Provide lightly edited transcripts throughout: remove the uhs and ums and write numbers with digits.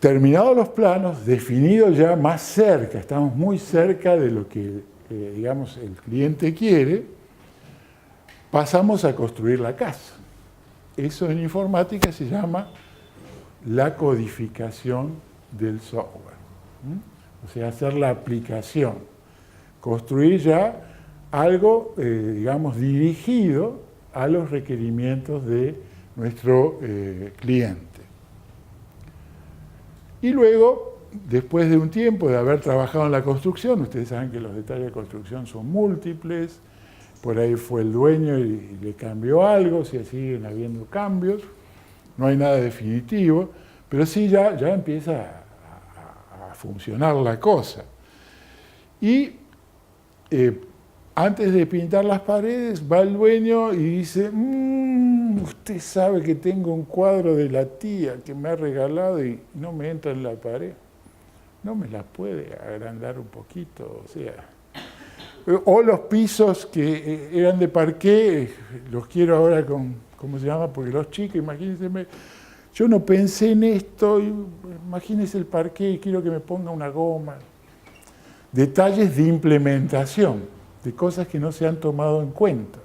terminados los planos, definidos ya más cerca, estamos muy cerca de lo que, digamos, el cliente quiere, pasamos a construir la casa. Eso en informática se llama la codificación del software. O sea, hacer la aplicación, construir ya algo, digamos, dirigido a los requerimientos de nuestro cliente. Y luego, después de un tiempo de haber trabajado en la construcción, ustedes saben que los detalles de construcción son múltiples, por ahí fue el dueño y le cambió algo, si siguen habiendo cambios, no hay nada definitivo, pero sí ya empieza a funcionar la cosa. Y antes de pintar las paredes, va el dueño y dice, usted sabe que tengo un cuadro de la tía que me ha regalado y no me entra en la pared. ¿No me la puede agrandar un poquito? O sea, o los pisos que eran de parqué, los quiero ahora con, ¿cómo se llama? Porque los chicos, imagínense, yo no pensé en esto, imagínense el parqué y quiero que me ponga una goma. Detalles de implementación, de cosas que no se han tomado en cuenta.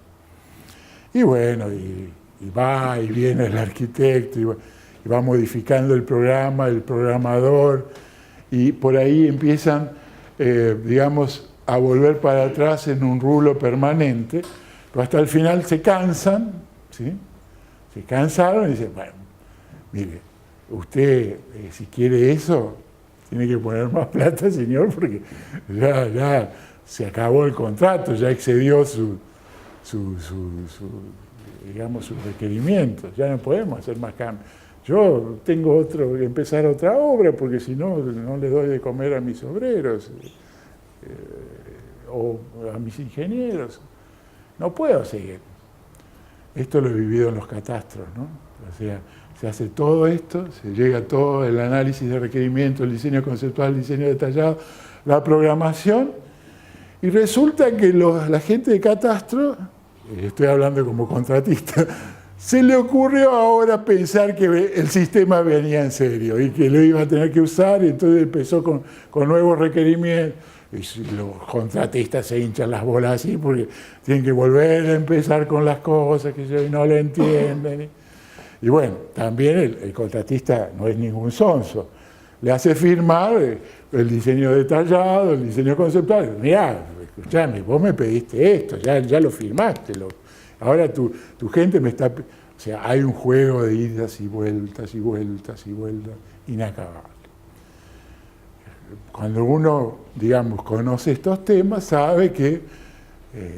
Y bueno, y va y viene el arquitecto, y va modificando el programa, el programador, y por ahí empiezan, digamos, a volver para atrás en un rulo permanente, pero hasta el final se cansan, ¿sí? Se cansaron y dicen, bueno, mire, usted si quiere eso, tiene que poner más plata, señor, porque ya se acabó el contrato, ya excedió digamos, sus requerimientos, ya no podemos hacer más cambios. Yo tengo que empezar otra obra, porque si no, no le doy de comer a mis obreros o a mis ingenieros. No puedo seguir. Esto lo he vivido en los catastros, ¿no? O sea, se hace todo esto, se llega a todo el análisis de requerimientos, el diseño conceptual, el diseño detallado, la programación, y resulta que la gente de catastro, estoy hablando como contratista, se le ocurrió ahora pensar que el sistema venía en serio y que lo iba a tener que usar, y entonces empezó con nuevos requerimientos. Y los contratistas se hinchan las bolas así porque tienen que volver a empezar con las cosas que no le entienden. Y bueno, también el contratista no es ningún sonso. Le hace firmar el diseño detallado, el diseño conceptual. Mirá, escuchame, vos me pediste esto, ya lo firmaste. Ahora tu gente me está... O sea, hay un juego de idas y vueltas y vueltas y vueltas inacabable. Cuando uno, digamos, conoce estos temas, sabe que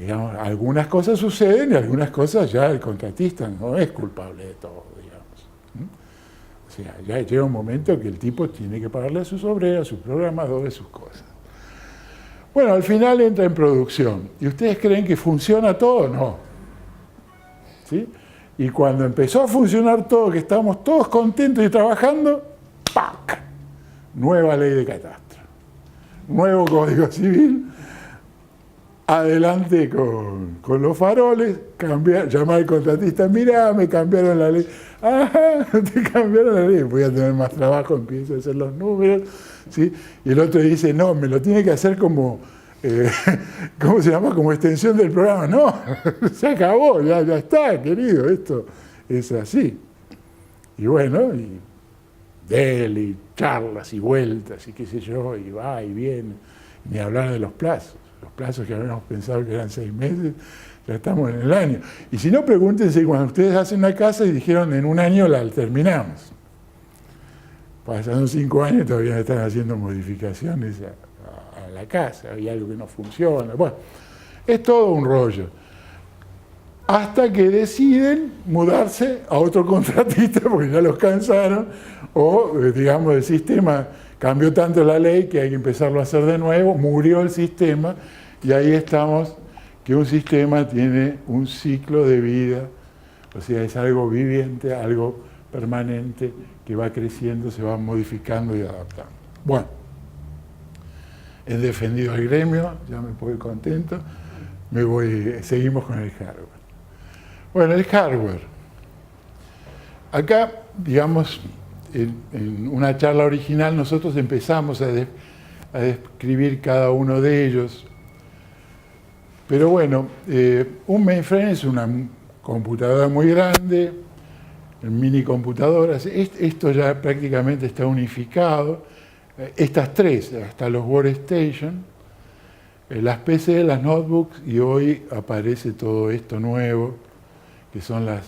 digamos, algunas cosas suceden y algunas cosas ya el contratista no es culpable de todo, digamos. O sea, ya llega un momento que el tipo tiene que pagarle a sus obreros, a sus programadores, sus cosas. Bueno, al final entra en producción. ¿Y ustedes creen que funciona todo? No. ¿Sí? Y cuando empezó a funcionar todo, que estábamos todos contentos y trabajando, ¡pac! Nueva ley de catastro, nuevo código civil, adelante con los faroles, llamar al contratista, mirá, me cambiaron la ley, ajá, te cambiaron la ley, voy a tener más trabajo, empiezo a hacer los números, ¿sí? Y el otro dice, no, me lo tiene que hacer como, ¿cómo se llama? Como extensión del programa, no, se acabó, ya está, querido, esto es así. Y bueno, y y charlas y vueltas y qué sé yo, y va y viene, ni hablar de los plazos que habíamos pensado que eran 6 meses, ya estamos en el año. Y si no, pregúntense cuando ustedes hacen una casa y dijeron en un año la terminamos. Pasaron 5 años y todavía están haciendo modificaciones a la casa, hay algo que no funciona. Bueno, es todo un rollo. Hasta que deciden mudarse a otro contratista porque ya los cansaron, o digamos el sistema cambió tanto la ley que hay que empezarlo a hacer de nuevo, murió el sistema, y ahí estamos, que un sistema tiene un ciclo de vida, o sea, es algo viviente, algo permanente, que va creciendo, se va modificando y adaptando. Bueno, he defendido el gremio, ya me voy contento, seguimos con el hardware. Bueno, el hardware. Acá, digamos, en una charla original nosotros empezamos a describir cada uno de ellos. Pero bueno, un mainframe es una computadora muy grande, mini computadoras. Esto ya prácticamente está unificado. Estas tres, hasta los workstation, las PC, las notebooks, y hoy aparece todo esto nuevo, que son las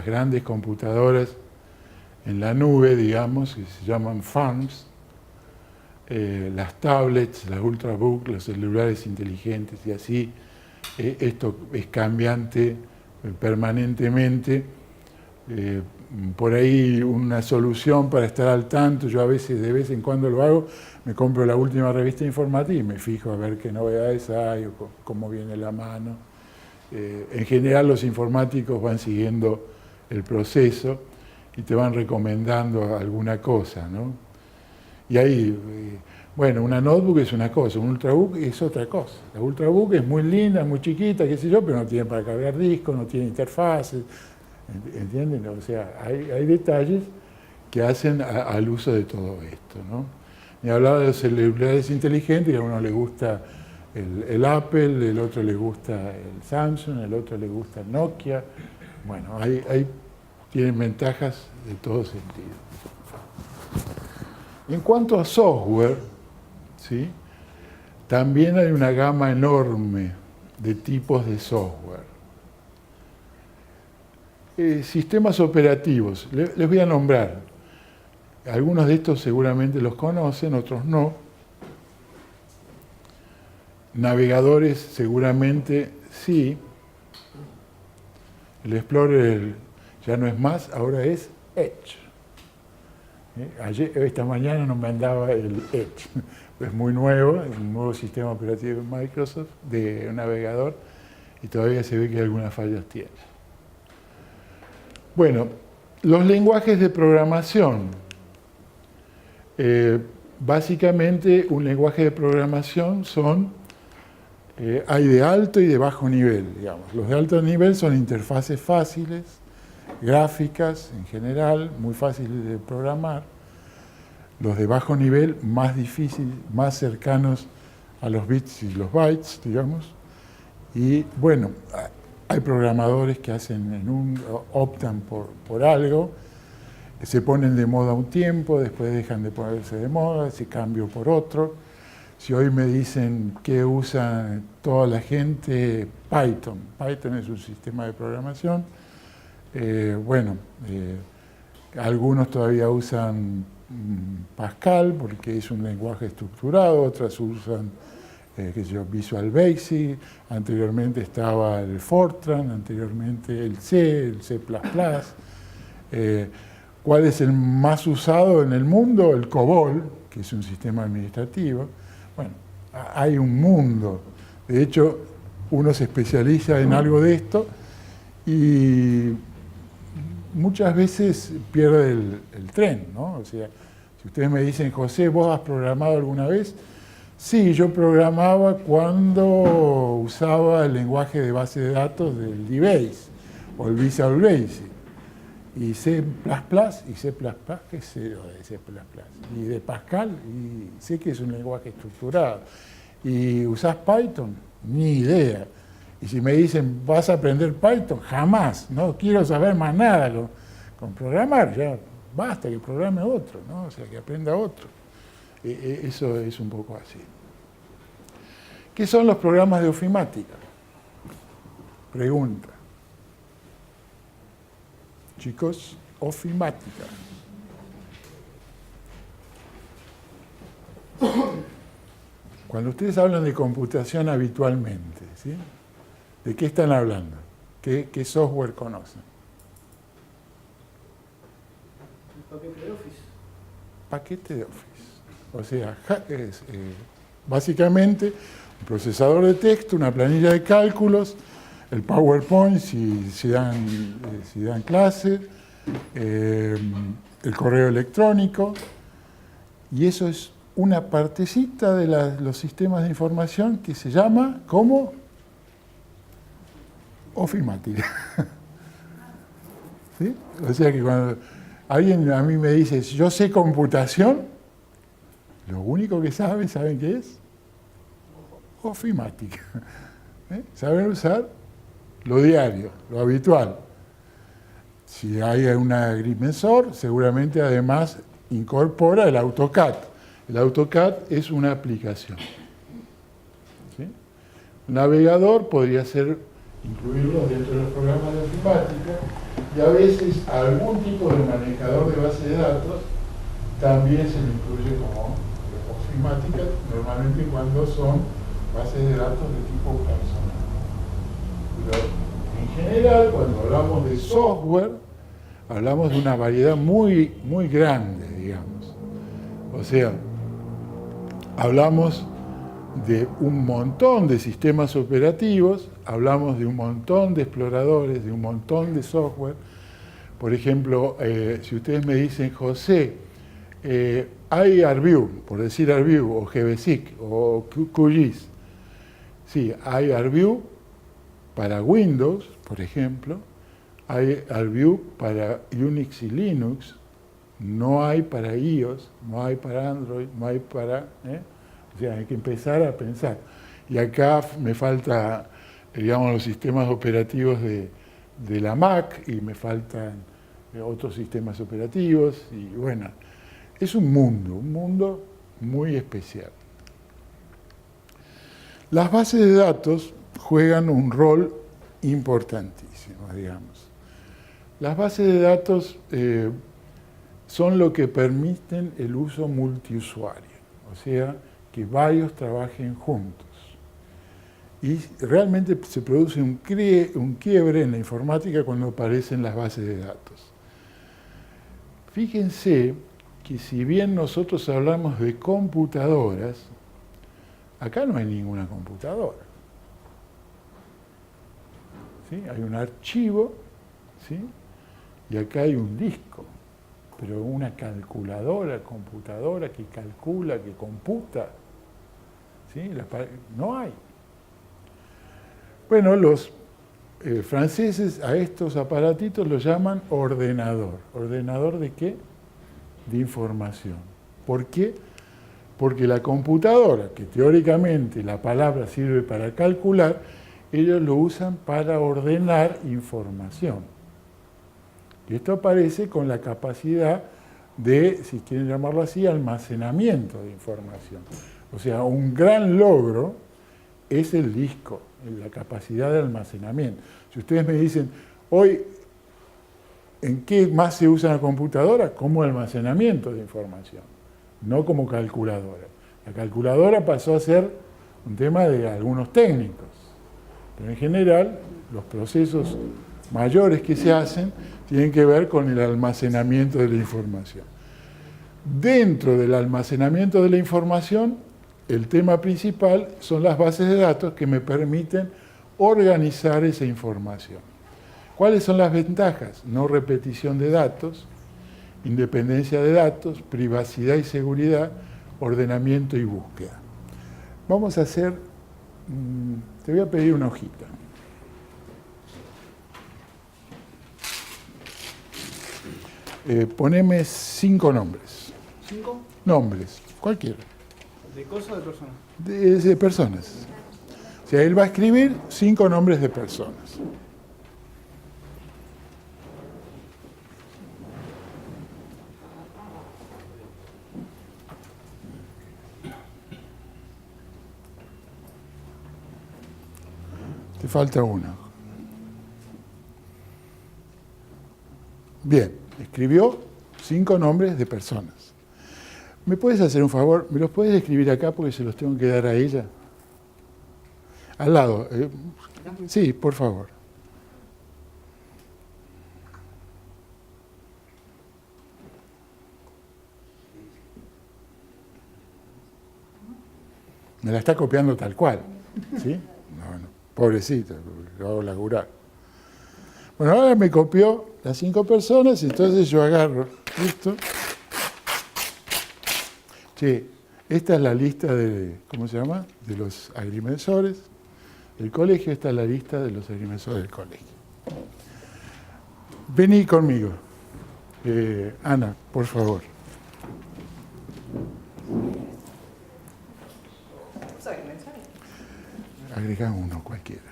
grandes computadoras en la nube, digamos, que se llaman farms, las tablets, las ultrabooks, los celulares inteligentes y así. Esto es cambiante permanentemente. Por ahí una solución para estar al tanto, yo a veces de vez en cuando lo hago, me compro la última revista informativa y me fijo a ver qué novedades hay o cómo viene la mano. En general los informáticos van siguiendo el proceso y te van recomendando alguna cosa, ¿no? Y ahí, bueno, una notebook es una cosa, un ultrabook es otra cosa. La ultrabook es muy linda, muy chiquita, qué sé yo, pero no tiene para cargar discos, no tiene interfaces, ¿entienden? O sea, hay detalles que hacen al uso de todo esto, ¿no? Y hablaba de los celulares inteligentes, que a uno le gusta el Apple, el otro le gusta el Samsung, el otro le gusta el Nokia. Bueno, tienen ventajas de todo sentido. En cuanto a software, ¿sí?, también hay una gama enorme de tipos de software. Sistemas operativos, les voy a nombrar. Algunos de estos seguramente los conocen, otros no. Navegadores seguramente sí. El Explorer ya no es más, ahora es Edge. Esta mañana nos mandaba el Edge. Es muy nuevo, es un nuevo sistema operativo de Microsoft, de un navegador, y todavía se ve que algunas fallas tiene. Bueno, los lenguajes de programación. Básicamente, un lenguaje de programación hay de alto y de bajo nivel, digamos. Los de alto nivel son interfaces fáciles, gráficas en general, muy fáciles de programar. Los de bajo nivel, más difíciles, más cercanos a los bits y los bytes, digamos. Y bueno, hay programadores que optan por algo, se ponen de moda un tiempo, después dejan de ponerse de moda, se cambian por otro. Si hoy me dicen que usa toda la gente, Python. Python es un sistema de programación. Algunos todavía usan Pascal porque es un lenguaje estructurado, otras usan Visual Basic, anteriormente estaba el Fortran, anteriormente el C, el C++. ¿Cuál es el más usado en el mundo? El COBOL, que es un sistema administrativo. Bueno, hay un mundo. De hecho, uno se especializa en algo de esto y muchas veces pierde el tren, ¿no? O sea, si ustedes me dicen, José, ¿vos has programado alguna vez? Sí, yo programaba cuando usaba el lenguaje de base de datos del DBase o el Visual Basic. Y C++ y C++, ¿qué sé yo de C++? Y de Pascal, y sé que es un lenguaje estructurado. ¿Y usás Python? Ni idea. Y si me dicen, ¿vas a aprender Python? Jamás, no quiero saber más nada con programar, ya basta que programe otro, ¿no? O sea, que aprenda otro. Eso es un poco así. ¿Qué son los programas de ofimática? Pregunta. Chicos, ofimática. Cuando ustedes hablan de computación habitualmente, ¿sí?, ¿de qué están hablando? ¿Qué software conocen? El paquete de Office. Paquete de Office. O sea, básicamente un procesador de texto, una planilla de cálculos, el PowerPoint si dan clases, el correo electrónico, y eso es una partecita de los sistemas de información que se llama, ¿cómo? Ofimática. ¿Sí? O sea que cuando Alguien a mí me dice, yo sé computación, lo único que ¿saben qué es? Ofimática. Saben usar lo diario, lo habitual. Si hay un agrimensor, seguramente además incorpora el AutoCAD. El AutoCAD es una aplicación. ¿Sí? Navegador podría ser incluirlo dentro de los programas de ofimática, y a veces algún tipo de manejador de base de datos también se lo incluye como ofimática, normalmente cuando son bases de datos de tipo personal. Pero en general, cuando hablamos de software, hablamos de una variedad muy, muy grande, digamos. O sea, hablamos de un montón de sistemas operativos, hablamos de un montón de exploradores, de un montón de software. Por ejemplo, si ustedes me dicen, José, hay ArcView, por decir ArcView, o GBSIC, o QGIS. Sí, hay ArcView para Windows, por ejemplo, hay ArcView para Unix y Linux, no hay para iOS, no hay para Android, no hay para... O sea, hay que empezar a pensar. Y acá me falta, digamos, los sistemas operativos de la Mac, y me faltan otros sistemas operativos, y bueno, es un mundo muy especial. Las bases de datos juegan un rol importantísimo, digamos. Las bases de datos son lo que permiten el uso multiusuario, o sea, que varios trabajen juntos. Y realmente se produce un quiebre en la informática cuando aparecen las bases de datos. Fíjense que si bien nosotros hablamos de computadoras, acá no hay ninguna computadora. ¿Sí? Hay un archivo, ¿sí? Y acá hay un disco, pero una calculadora, computadora que calcula, que computa, ¿sí? No hay. Bueno, los franceses a estos aparatitos los llaman ordenador. ¿Ordenador de qué? De información. ¿Por qué? Porque la computadora, que teóricamente la palabra sirve para calcular, ellos lo usan para ordenar información. Y esto aparece con la capacidad de, si quieren llamarlo así, almacenamiento de información. O sea, un gran logro es el disco, la capacidad de almacenamiento. Si ustedes me dicen, hoy, ¿en qué más se usa la computadora? Como almacenamiento de información, no como calculadora. La calculadora pasó a ser un tema de algunos técnicos, pero en general los procesos mayores que se hacen tienen que ver con el almacenamiento de la información. Dentro del almacenamiento de la información, el tema principal son las bases de datos que me permiten organizar esa información. ¿Cuáles son las ventajas? No repetición de datos, independencia de datos, privacidad y seguridad, ordenamiento y búsqueda. Vamos a hacer, te voy a pedir una hojita. Poneme 5 nombres. ¿5? Nombres, cualquiera. ¿De cosas o de personas? De personas. O sea, él va a escribir 5 nombres de personas. Te falta uno. Bien, escribió 5 nombres de personas. ¿Me puedes hacer un favor? ¿Me los puedes escribir acá porque se los tengo que dar a ella? Al lado. Sí, por favor. Me la está copiando tal cual. ¿Sí? No, pobrecita, lo hago laburar. Bueno, ahora me copió las 5 personas, entonces yo agarro esto. Sí, esta es la lista de, ¿cómo se llama? De los agrimensores del colegio. Esta es la lista de los agrimensores del colegio. Vení conmigo. Ana, por favor. Agrega uno cualquiera.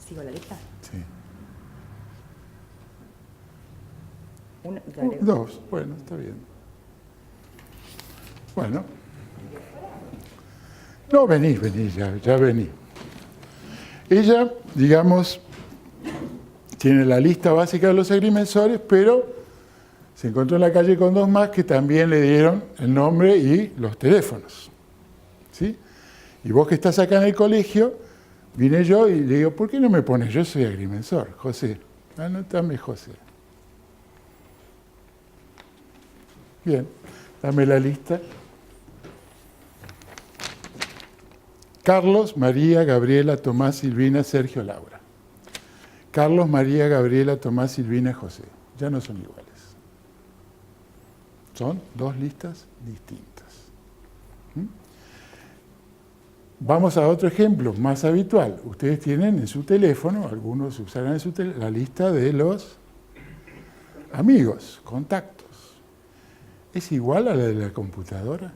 ¿Sigo la lista? Sí. Dale. Dos, bueno, está bien. Bueno. No, vení, ya vení. Ella, digamos, tiene la lista básica de los agrimensores, pero se encontró en la calle con dos más que también le dieron el nombre y los teléfonos. ¿Sí? Y vos que estás acá en el colegio, vine yo y le digo, ¿por qué no me pones? Yo soy agrimensor, José. Anótame José. Bien, dame la lista. Carlos, María, Gabriela, Tomás, Silvina, Sergio, Laura. Carlos, María, Gabriela, Tomás, Silvina, José. Ya no son iguales. Son dos listas distintas. Vamos a otro ejemplo más habitual. Ustedes tienen en su teléfono, algunos usarán en su teléfono, la lista de los amigos, contactos. ¿Es igual a la de la computadora?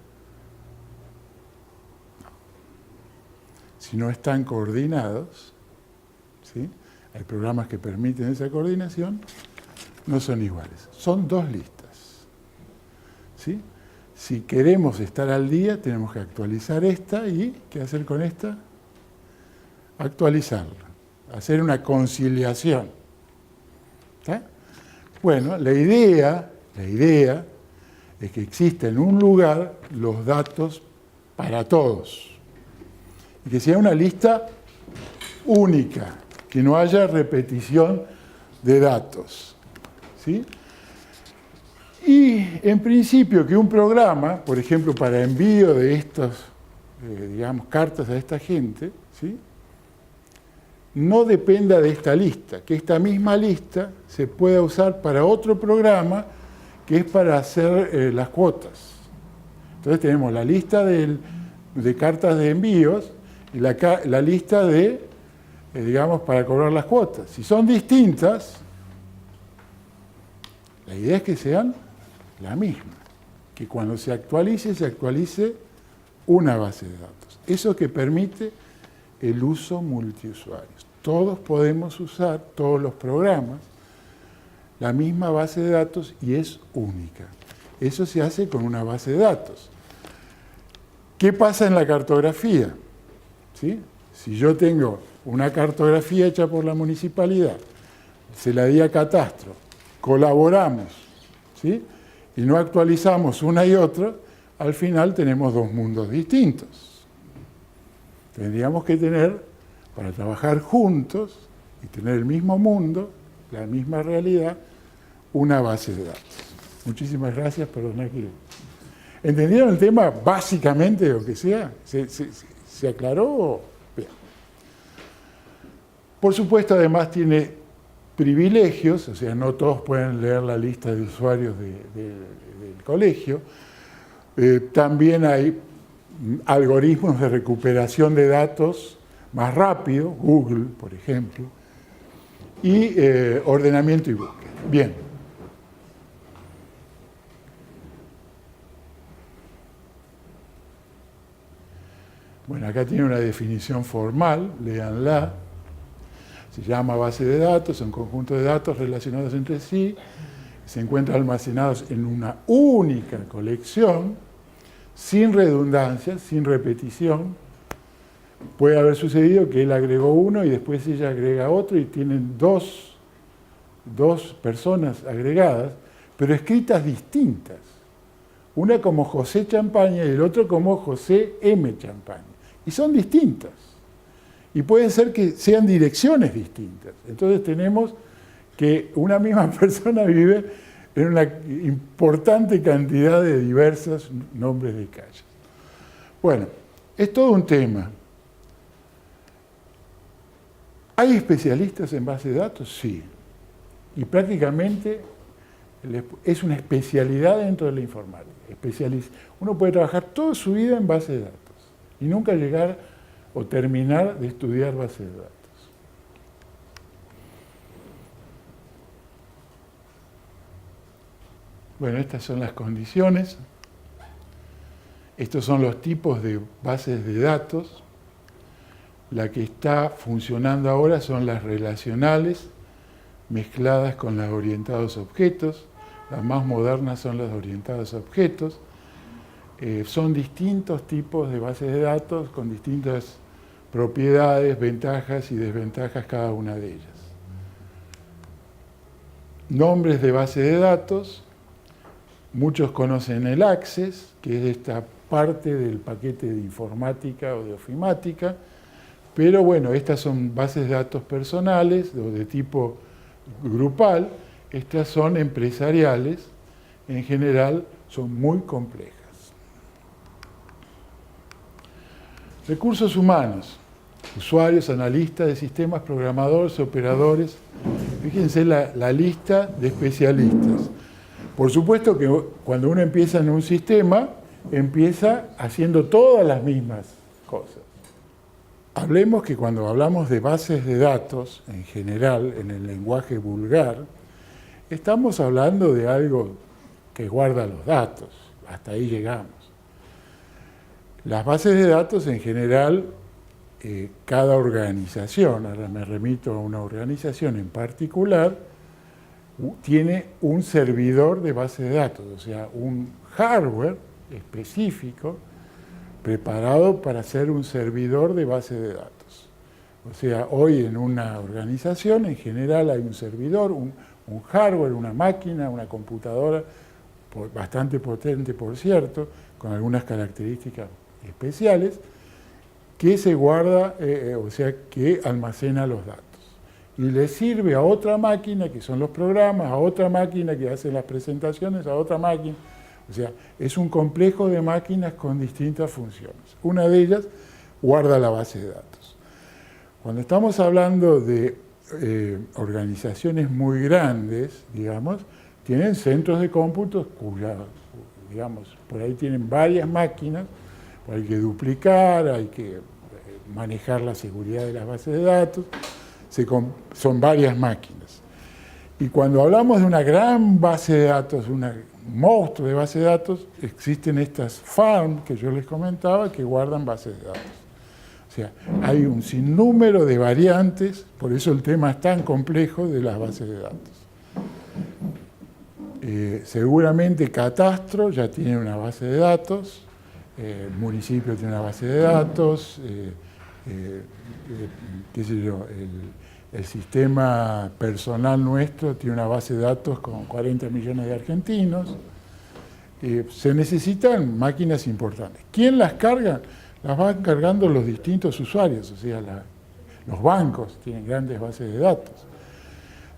Si no están coordinados, ¿sí? Hay programas que permiten esa coordinación, no son iguales. Son dos listas. ¿Sí? Si queremos estar al día, tenemos que actualizar esta y, ¿qué hacer con esta? Actualizarla, hacer una conciliación. ¿Está? Bueno, la idea es que exista en un lugar los datos para todos. Y que sea una lista única, que no haya repetición de datos. ¿Sí? Y en principio que un programa, por ejemplo, para envío de estas, digamos, cartas a esta gente, ¿sí? No dependa de esta lista, que esta misma lista se pueda usar para otro programa que es para hacer las cuotas. Entonces tenemos la lista de cartas de envíos y la lista de, digamos, para cobrar las cuotas. Si son distintas, la idea es que sean la misma, que cuando se actualice una base de datos. Eso que permite el uso multiusuarios. Todos podemos usar, todos los programas, la misma base de datos y es única. Eso se hace con una base de datos. ¿Qué pasa en la cartografía? ¿Sí? Si yo tengo una cartografía hecha por la municipalidad, se la di a Catastro, colaboramos, ¿sí? Y no actualizamos una y otra, al final tenemos dos mundos distintos. Tendríamos que tener, para trabajar juntos y tener el mismo mundo, la misma realidad, una base de datos. Muchísimas gracias, perdona que... ¿Entendieron el tema básicamente, o que sea? ¿Se aclaró? Bien. Por supuesto, además tiene privilegios, o sea, no todos pueden leer la lista de usuarios del colegio. También hay algoritmos de recuperación de datos más rápido, Google, por ejemplo, y ordenamiento y búsqueda. Bien. Bueno, acá tiene una definición formal, léanla. Se llama base de datos, un conjunto de datos relacionados entre sí, se encuentran almacenados en una única colección, sin redundancia, sin repetición. Puede haber sucedido que él agregó uno y después ella agrega otro y tienen dos personas agregadas, pero escritas distintas. Una como José Champaña y el otro como José M. Champaña. Y son distintas. Y pueden ser que sean direcciones distintas. Entonces tenemos que una misma persona vive en una importante cantidad de diversos nombres de calles. Bueno, es todo un tema. ¿Hay especialistas en base de datos? Sí. Y prácticamente es una especialidad dentro de la informática. Uno puede trabajar toda su vida en base de datos y nunca llegar o terminar de estudiar base de datos. Bueno, estas son las condiciones. Estos son los tipos de bases de datos. La que está funcionando ahora son las relacionales mezcladas con las orientados a objetos. Las más modernas son las orientadas a objetos. Son distintos tipos de bases de datos con distintas propiedades, ventajas y desventajas cada una de ellas. Nombres de base de datos. Muchos conocen el Access, que es esta parte del paquete de informática o de ofimática, pero bueno, estas son bases de datos personales o de tipo grupal, estas son empresariales, en general son muy complejas. Recursos humanos, usuarios, analistas de sistemas, programadores, operadores. Fíjense la lista de especialistas. Por supuesto que cuando uno empieza en un sistema, empieza haciendo todas las mismas cosas. Hablemos que cuando hablamos de bases de datos, en general, en el lenguaje vulgar, estamos hablando de algo que guarda los datos. Hasta ahí llegamos. Las bases de datos, en general, cada organización, ahora me remito a una organización en particular, tiene un servidor de base de datos, o sea, un hardware específico preparado para ser un servidor de base de datos. O sea, hoy en una organización, en general, hay un servidor, un hardware, una máquina, una computadora, bastante potente, por cierto, con algunas características especiales, que se guarda, o sea, que almacena los datos. Y le sirve a otra máquina, que son los programas, a otra máquina que hace las presentaciones, a otra máquina. O sea, es un complejo de máquinas con distintas funciones. Una de ellas guarda la base de datos. Cuando estamos hablando de organizaciones muy grandes, digamos, tienen centros de cómputos cuya, digamos, por ahí tienen varias máquinas, hay que duplicar, hay que manejar la seguridad de las bases de datos, son varias máquinas. Y cuando hablamos de una gran base de datos, un monstruo de base de datos, existen estas farms que yo les comentaba que guardan bases de datos. O sea, hay un sinnúmero de variantes, por eso el tema es tan complejo de las bases de datos. Seguramente Catastro ya tiene una base de datos, el municipio tiene una base de datos, qué sé yo, el sistema personal nuestro tiene una base de datos con 40 millones de argentinos. Se necesitan máquinas importantes. ¿Quién las carga? Las van cargando los distintos usuarios, o sea, los bancos tienen grandes bases de datos.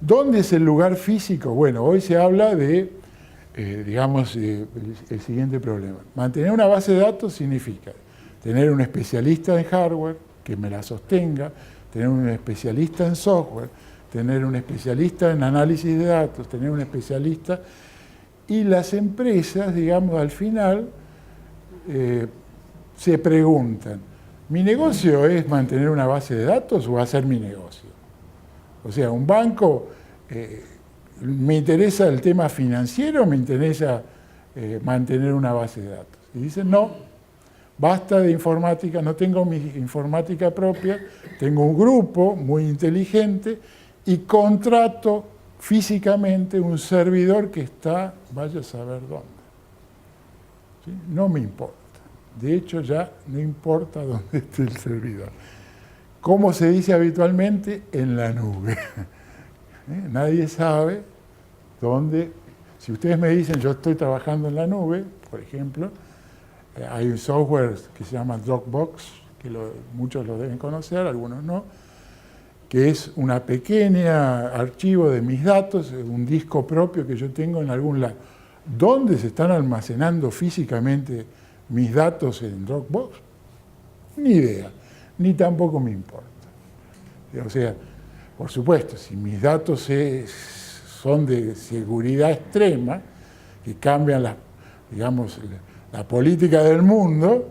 ¿Dónde es el lugar físico? Bueno, hoy se habla de, digamos, el siguiente problema. Mantener una base de datos significa tener un especialista en hardware que me la sostenga, tener un especialista en software, tener un especialista en análisis de datos, tener un especialista. Y las empresas, digamos, al final se preguntan, ¿mi negocio es mantener una base de datos o hacer mi negocio? O sea, un banco, ¿me interesa el tema financiero o me interesa mantener una base de datos? Y dicen, no, basta de informática, no tengo mi informática propia, tengo un grupo muy inteligente y contrato físicamente un servidor que está, vaya a saber dónde. ¿Sí? No me importa. De hecho, ya no importa dónde esté el servidor. ¿Cómo se dice habitualmente? En la nube. Nadie sabe dónde. Si ustedes me dicen, yo estoy trabajando en la nube, por ejemplo, hay un software que se llama Dropbox, que muchos lo deben conocer, algunos no, que es una pequeña archivo de mis datos, un disco propio que yo tengo en algún lado. ¿Dónde se están almacenando físicamente mis datos en Dropbox? Ni idea, ni tampoco me importa. O sea, por supuesto, si mis datos son de seguridad extrema, que cambian la política del mundo,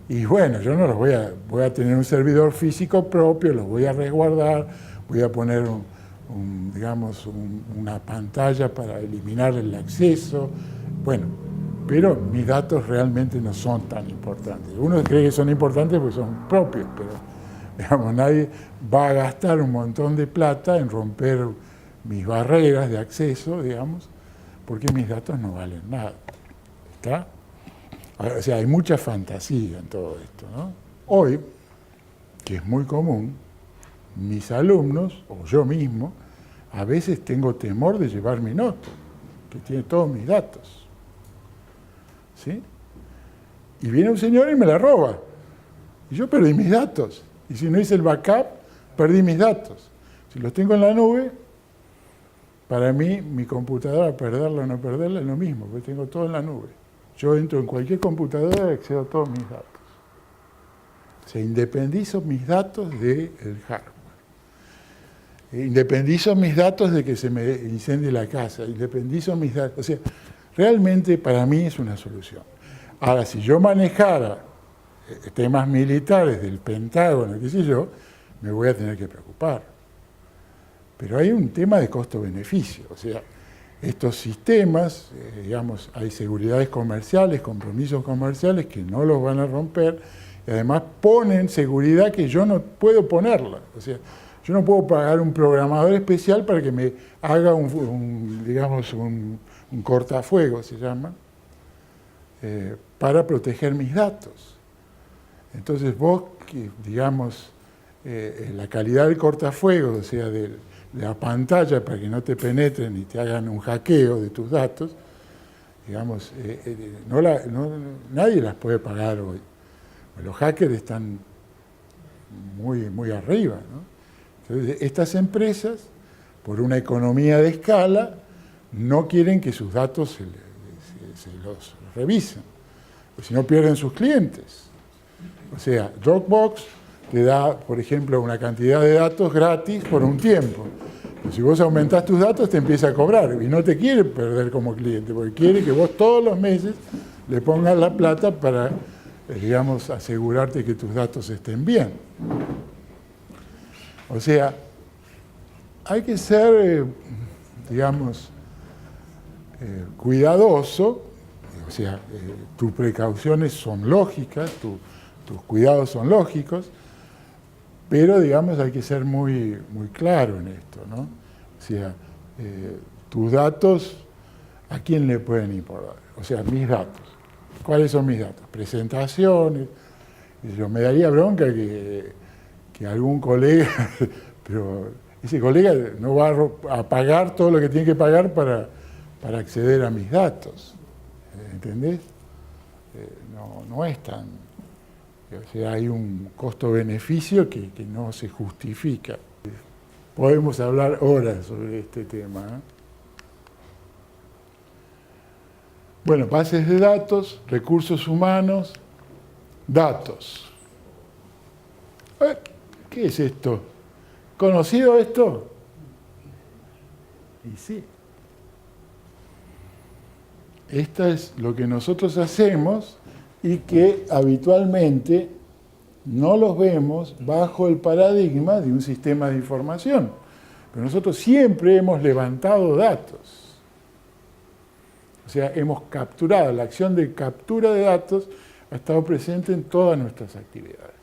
y bueno, yo no los voy a tener un servidor físico propio, los voy a resguardar, voy a poner digamos, una pantalla para eliminar el acceso. Bueno, pero mis datos realmente no son tan importantes. Uno cree que son importantes porque son propios, pero digamos, nadie va a gastar un montón de plata en romper mis barreras de acceso, digamos, porque mis datos no valen nada. ¿Está? O sea, hay mucha fantasía en todo esto, ¿no? Hoy, que es muy común, mis alumnos, o yo mismo, a veces tengo temor de llevar mi notebook, que tiene todos mis datos. ¿Sí? Y viene un señor y me la roba. Y yo perdí mis datos. Y si no hice el backup, perdí mis datos. Si los tengo en la nube, para mí, mi computadora, perderla o no perderla, es lo mismo, porque tengo todo en la nube. Yo entro en cualquier computadora y accedo a todos mis datos. O sea, independizo mis datos del hardware. Independizo mis datos de que se me incendie la casa. Independizo mis datos. O sea, realmente para mí es una solución. Ahora, si yo manejara temas militares del Pentágono, qué sé yo, me voy a tener que preocupar. Pero hay un tema de costo-beneficio. O sea, estos sistemas, digamos, hay seguridades comerciales, compromisos comerciales que no los van a romper, y además ponen seguridad que yo no puedo ponerla. O sea, yo no puedo pagar un programador especial para que me haga digamos, un cortafuegos, se llama, para proteger mis datos. Entonces vos, digamos, la calidad del cortafuegos, o sea, de la pantalla para que no te penetren y te hagan un hackeo de tus datos, digamos, nadie las puede pagar hoy. Los hackers están muy arriba, ¿no? Entonces, estas empresas, por una economía de escala, no quieren que sus datos se los revisen, porque si no pierden sus clientes. O sea, Dropbox te da, por ejemplo, una cantidad de datos gratis por un tiempo. Pero si vos aumentás tus datos, te empieza a cobrar y no te quiere perder como cliente, porque quiere que vos todos los meses le pongas la plata para, digamos, asegurarte que tus datos estén bien. O sea, hay que ser, digamos, cuidadoso. O sea, tus precauciones son lógicas, tus cuidados son lógicos, pero, digamos, hay que ser muy claro en esto, ¿no? O sea, tus datos, ¿a quién le pueden importar? O sea, mis datos. ¿Cuáles son mis datos? Presentaciones. Yo me daría bronca que algún colega, pero ese colega no va a pagar todo lo que tiene que pagar para acceder a mis datos. ¿Entendés? No es tan... O sea, hay un costo-beneficio que no se justifica. Podemos hablar horas sobre este tema, ¿eh? Bueno, bases de datos, recursos humanos, datos. ¿Qué es esto? ¿Conocido esto? Y sí. Esto es lo que nosotros hacemos y que habitualmente no los vemos bajo el paradigma de un sistema de información. Pero nosotros siempre hemos levantado datos. O sea, hemos capturado, la acción de captura de datos ha estado presente en todas nuestras actividades,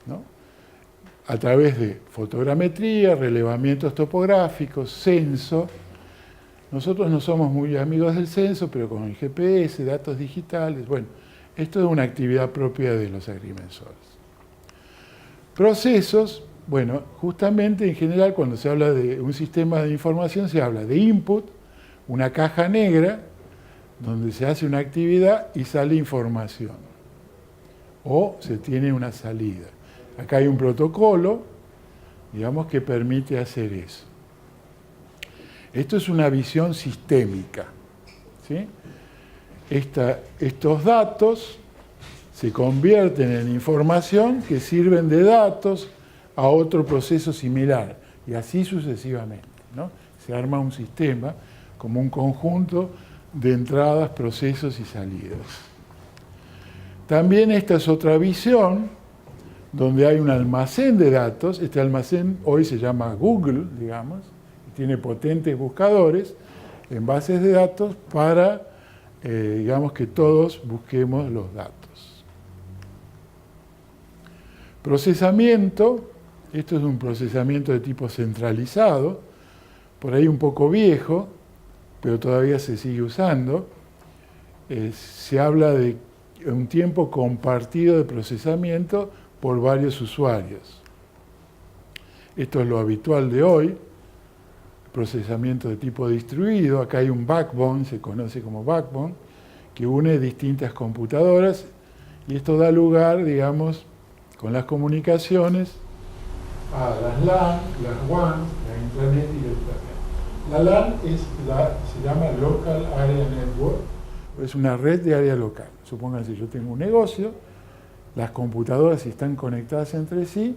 ¿no? A través de fotogrametría, relevamientos topográficos, censo. Nosotros no somos muy amigos del censo, pero con el GPS, datos digitales, bueno, esto es una actividad propia de los agrimensores. Procesos, bueno, justamente en general cuando se habla de un sistema de información se habla de input, una caja negra donde se hace una actividad y sale información. O se tiene una salida. Acá hay un protocolo, digamos, que permite hacer eso. Esto es una visión sistémica, ¿sí? Estos datos se convierten en información que sirven de datos a otro proceso similar, y así sucesivamente, ¿no? Se arma un sistema como un conjunto de entradas, procesos y salidas. También esta es otra visión, donde hay un almacén de datos. Este almacén hoy se llama Google, digamos, y tiene potentes buscadores en bases de datos para, digamos, que todos busquemos los datos. Procesamiento, esto es un procesamiento de tipo centralizado, por ahí un poco viejo, pero todavía se sigue usando. Se habla de un tiempo compartido de procesamiento por varios usuarios. Esto es lo habitual de hoy, procesamiento de tipo distribuido. Acá hay un backbone, se conoce como backbone, que une distintas computadoras, y esto da lugar, digamos, con las comunicaciones a las LAN, las WAN, la intranet y la internet. La LAN se llama Local Area Network, es una red de área local. Supónganse, yo tengo un negocio, las computadoras están conectadas entre sí,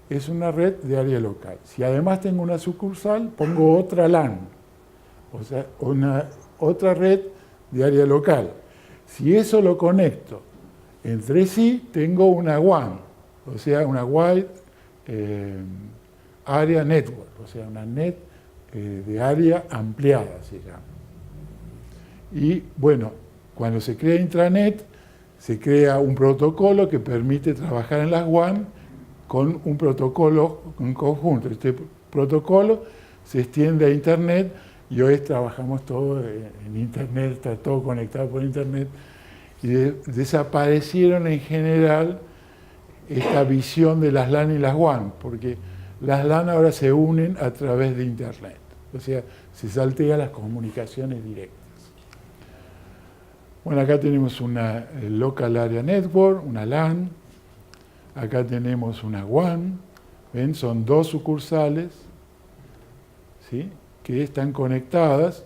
es una red de área local. Si además tengo una sucursal, pongo otra LAN, o sea, otra red de área local. Si eso lo conecto entre sí, tengo una WAN, o sea, una Wide Area Network, o sea, una net de área ampliada se llama. Y bueno, cuando se crea intranet, se crea un protocolo que permite trabajar en las WAN con un protocolo en conjunto. Este protocolo se extiende a Internet y hoy trabajamos todo en Internet, está todo conectado por Internet, y desaparecieron en general esta visión de las LAN y las WAN, porque las LAN ahora se unen a través de Internet, o sea, se saltea las comunicaciones directas. Bueno, acá tenemos una Local Area Network, una LAN, acá tenemos una WAN, ¿ven? Son dos sucursales, ¿sí?, que están conectadas,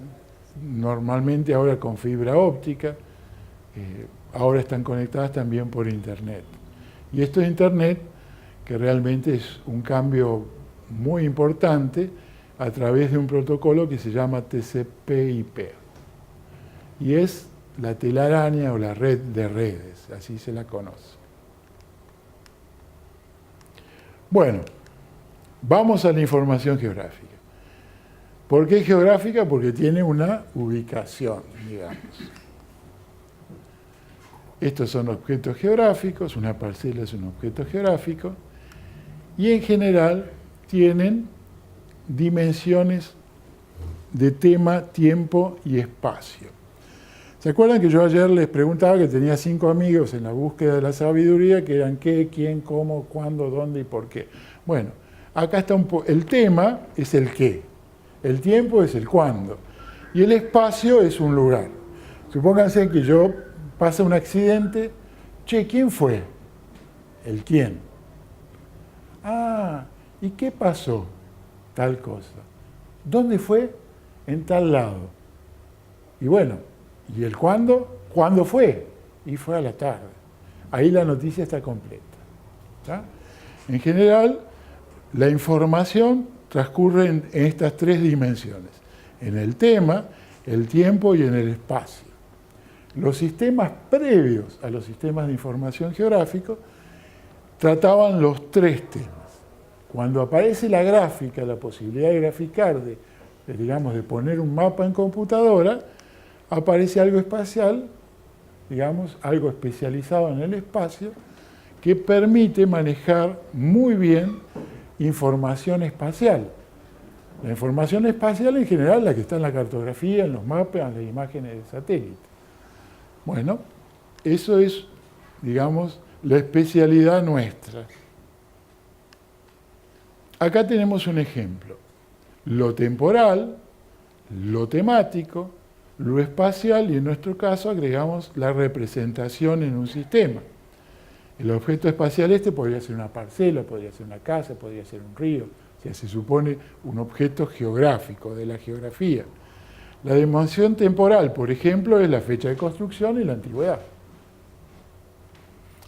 normalmente ahora con fibra óptica, ahora están conectadas también por Internet. Y esto es Internet, que realmente es un cambio muy importante a través de un protocolo que se llama TCP/IP. Y es la telaraña o la red de redes, así se la conoce. Bueno, vamos a la información geográfica. ¿Por qué geográfica? Porque tiene una ubicación, digamos. Estos son objetos geográficos, una parcela es un objeto geográfico, y en general tienen dimensiones de tema, tiempo y espacio. ¿Se acuerdan que yo ayer les preguntaba que tenía 5 amigos en la búsqueda de la sabiduría, que eran qué, quién, cómo, cuándo, dónde y por qué? Bueno, acá está el tema es el qué, el tiempo es el cuándo, y el espacio es un lugar. Supónganse que yo pasa un accidente, che, ¿quién fue? El quién. Ah, ¿y qué pasó? Tal cosa. ¿Dónde fue? En tal lado. Y bueno, ¿y el cuándo? ¿Cuándo fue? Y fue a la tarde. Ahí la noticia está completa. ¿Está? En general, la información transcurre en estas 3 dimensiones. En el tema, el tiempo y en el espacio. Los sistemas previos a los sistemas de información geográfico trataban los 3 temas. Cuando aparece la gráfica, la posibilidad de graficar, digamos, de poner un mapa en computadora, aparece algo espacial, digamos, algo especializado en el espacio, que permite manejar muy bien información espacial. La información espacial en general, la que está en la cartografía, en los mapas, en las imágenes de satélite. Bueno, eso es, digamos, la especialidad nuestra. Acá tenemos un ejemplo. Lo temporal, lo temático, lo espacial, y en nuestro caso agregamos la representación en un sistema. El objeto espacial podría ser una parcela, podría ser una casa, podría ser un río. O sea, se supone un objeto geográfico, de la geografía. La dimensión temporal, por ejemplo, es la fecha de construcción y la antigüedad.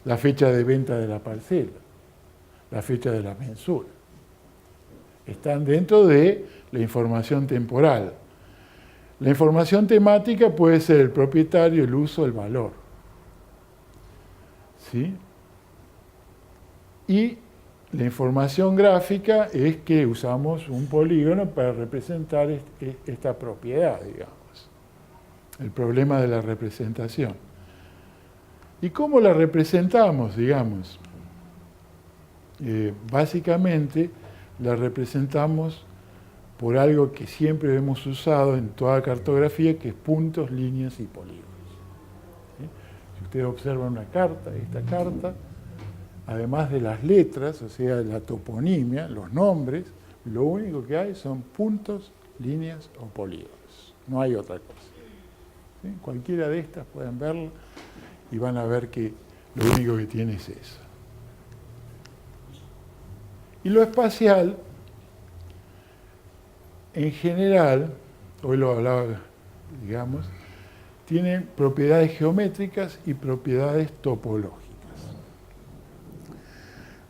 La fecha de venta de la parcela, la fecha de la mensura. Están dentro de la información temporal. La información temática puede ser el propietario, el uso, el valor. ¿Sí? Y la información gráfica es que usamos un polígono para representar esta propiedad, digamos. El problema de la representación. ¿Y cómo la representamos, digamos? Básicamente la representamos por algo que siempre hemos usado en toda cartografía, que es puntos, líneas y polígonos. ¿Sí? Si ustedes observan una carta, esta carta, además de las letras, o sea, la toponimia, los nombres, lo único que hay son puntos, líneas o polígonos. No hay otra cosa. ¿Sí? Cualquiera de estas pueden verlo y van a ver que lo único que tiene es eso. Y lo espacial, en general, hoy lo hablaba, digamos, tiene propiedades geométricas y propiedades topológicas.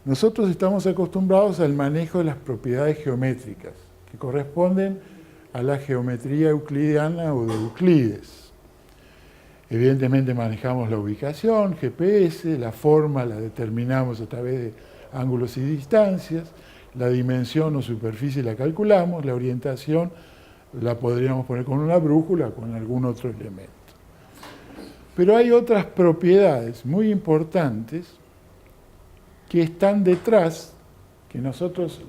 Nosotros estamos acostumbrados al manejo de las propiedades geométricas, que corresponden a la geometría euclidiana o de Euclides. Evidentemente manejamos la ubicación, GPS, la forma la determinamos a través de ángulos y distancias, la dimensión o superficie la calculamos, la orientación la podríamos poner con una brújula o con algún otro elemento. Pero hay otras propiedades muy importantes que están detrás, que nosotros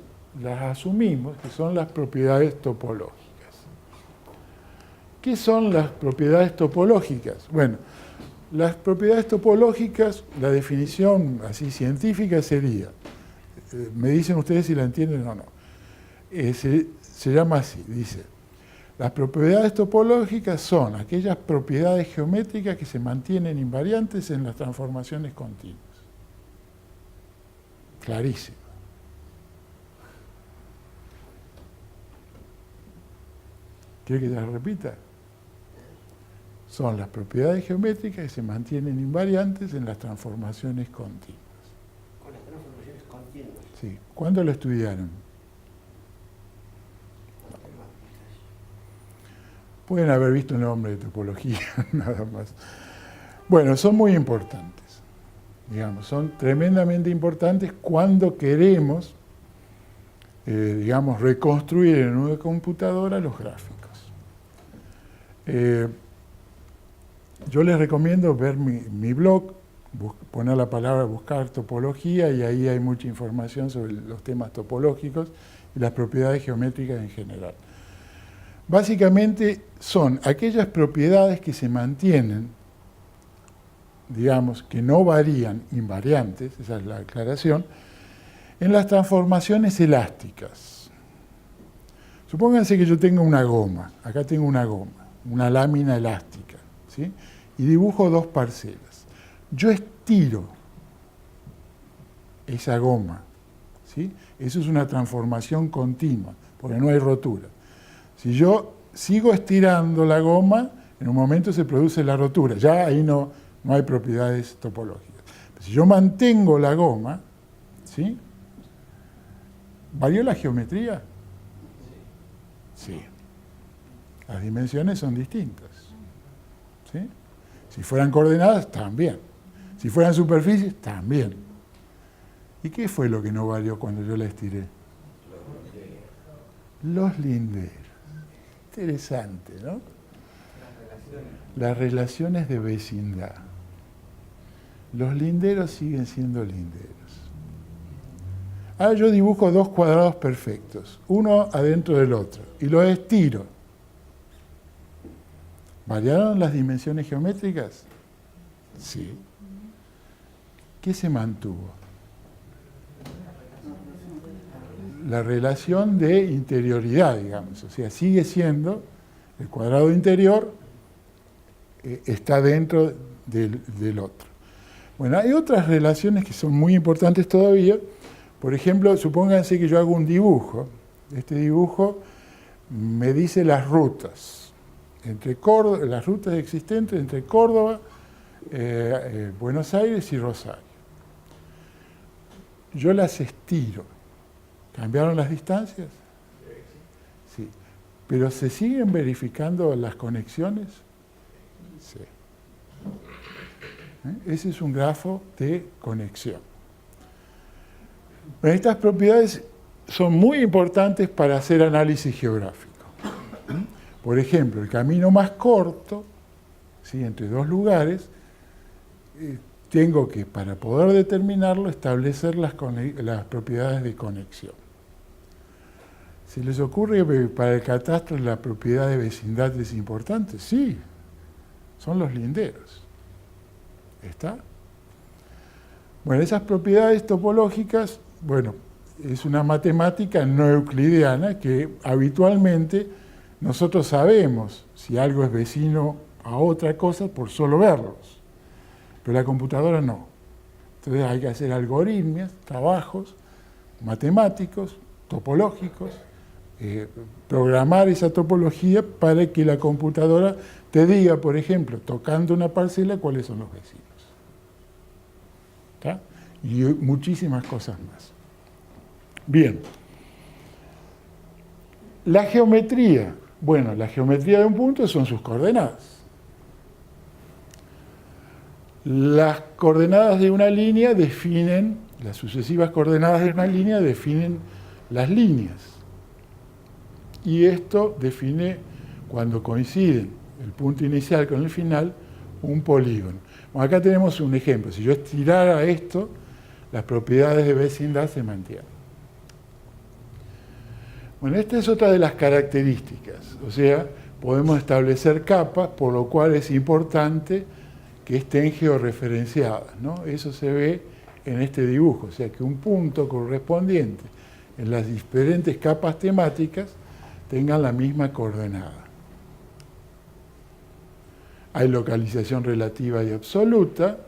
las asumimos, que son las propiedades topológicas. ¿Qué son las propiedades topológicas? Bueno, las propiedades topológicas, la definición así científica sería, me dicen ustedes si la entienden o no, se llama así, dice, las propiedades topológicas son aquellas propiedades geométricas que se mantienen invariantes en las transformaciones continuas. Clarísimo. ¿Quiere que te la repita? Son las propiedades geométricas que se mantienen invariantes en las transformaciones continuas. Con las transformaciones continuas. Sí. ¿Cuándo lo estudiaron? Pueden haber visto un nombre de topología, nada más. Bueno, son muy importantes. Digamos, son tremendamente importantes cuando queremos, digamos, reconstruir en una computadora los gráficos. Yo les recomiendo ver mi blog, poner la palabra buscar topología y ahí hay mucha información sobre los temas topológicos y las propiedades geométricas en general. Básicamente son aquellas propiedades que se mantienen, digamos, que no varían, invariantes, esa es la aclaración, en las transformaciones elásticas. Supónganse que yo tengo una goma, acá tengo una goma, una lámina elástica, ¿sí? Y dibujo dos parcelas. Yo estiro esa goma, ¿sí? Eso es una transformación continua, porque no hay rotura. Si yo sigo estirando la goma, en un momento se produce la rotura, ya ahí no hay propiedades topológicas. Pero si yo mantengo la goma, ¿sí? ¿Varió la geometría? Sí. Las dimensiones son distintas. ¿Sí? Si fueran coordenadas, también. Si fueran superficies, también. ¿Y qué fue lo que no varió cuando yo la estiré? Los linderos. Interesante, ¿no? Las relaciones de vecindad. Los linderos siguen siendo linderos. Ahora yo dibujo dos cuadrados perfectos, uno adentro del otro, y los estiro. ¿Variaron las dimensiones geométricas? Sí. ¿Qué se mantuvo? La relación de interioridad, digamos. O sea, sigue siendo el cuadrado interior, está dentro del otro. Bueno, hay otras relaciones que son muy importantes todavía. Por ejemplo, supónganse que yo hago un dibujo. Este dibujo me dice las rutas, las rutas existentes entre Córdoba, Buenos Aires y Rosario. Yo las estiro. ¿Cambiaron las distancias? Sí. ¿Pero se siguen verificando las conexiones? Sí. Ese es un grafo de conexión. Estas propiedades son muy importantes para hacer análisis geográfico. Por ejemplo, el camino más corto, ¿sí?, entre dos lugares, tengo que, para poder determinarlo, establecer las propiedades de conexión. ¿Se les ocurre que para el catastro la propiedad de vecindad es importante? Sí, son los linderos. ¿Está? Bueno, esas propiedades topológicas, bueno, es una matemática no euclidiana que habitualmente nosotros sabemos si algo es vecino a otra cosa por solo verlos, pero la computadora no. Entonces hay que hacer algoritmos, trabajos matemáticos, topológicos, programar esa topología para que la computadora te diga, por ejemplo, tocando una parcela, cuáles son los vecinos. ¿Está? Y muchísimas cosas más. Bien. La geometría. Bueno, la geometría de un punto son sus coordenadas. Las coordenadas de una línea definen, las sucesivas coordenadas de una línea definen las líneas. Y esto define, cuando coinciden el punto inicial con el final, un polígono. Bueno, acá tenemos un ejemplo. Si yo estirara esto, las propiedades de vecindad se mantienen. Bueno, esta es otra de las características. O sea, podemos establecer capas, por lo cual es importante que estén georreferenciadas, ¿no? Eso se ve en este dibujo. O sea, que un punto correspondiente en las diferentes capas temáticas tengan la misma coordenada. Hay localización relativa y absoluta.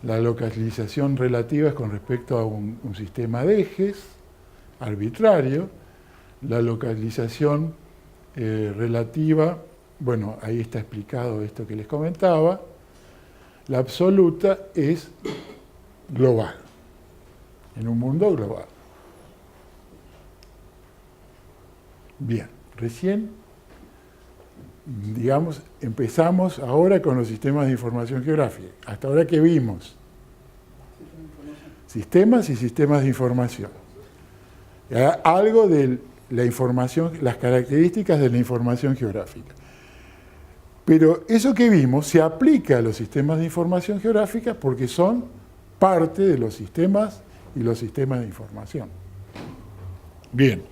La localización relativa es con respecto a un sistema de ejes arbitrario. La localización relativa, bueno, ahí está explicado esto que les comentaba. La absoluta es global, en un mundo global. Bien, recién, digamos, empezamos ahora con los sistemas de información geográfica. Hasta ahora, ¿qué vimos? Sistemas y sistemas de información. Algo de la información, las características de la información geográfica. Pero eso que vimos se aplica a los sistemas de información geográfica porque son parte de los sistemas y los sistemas de información. Bien.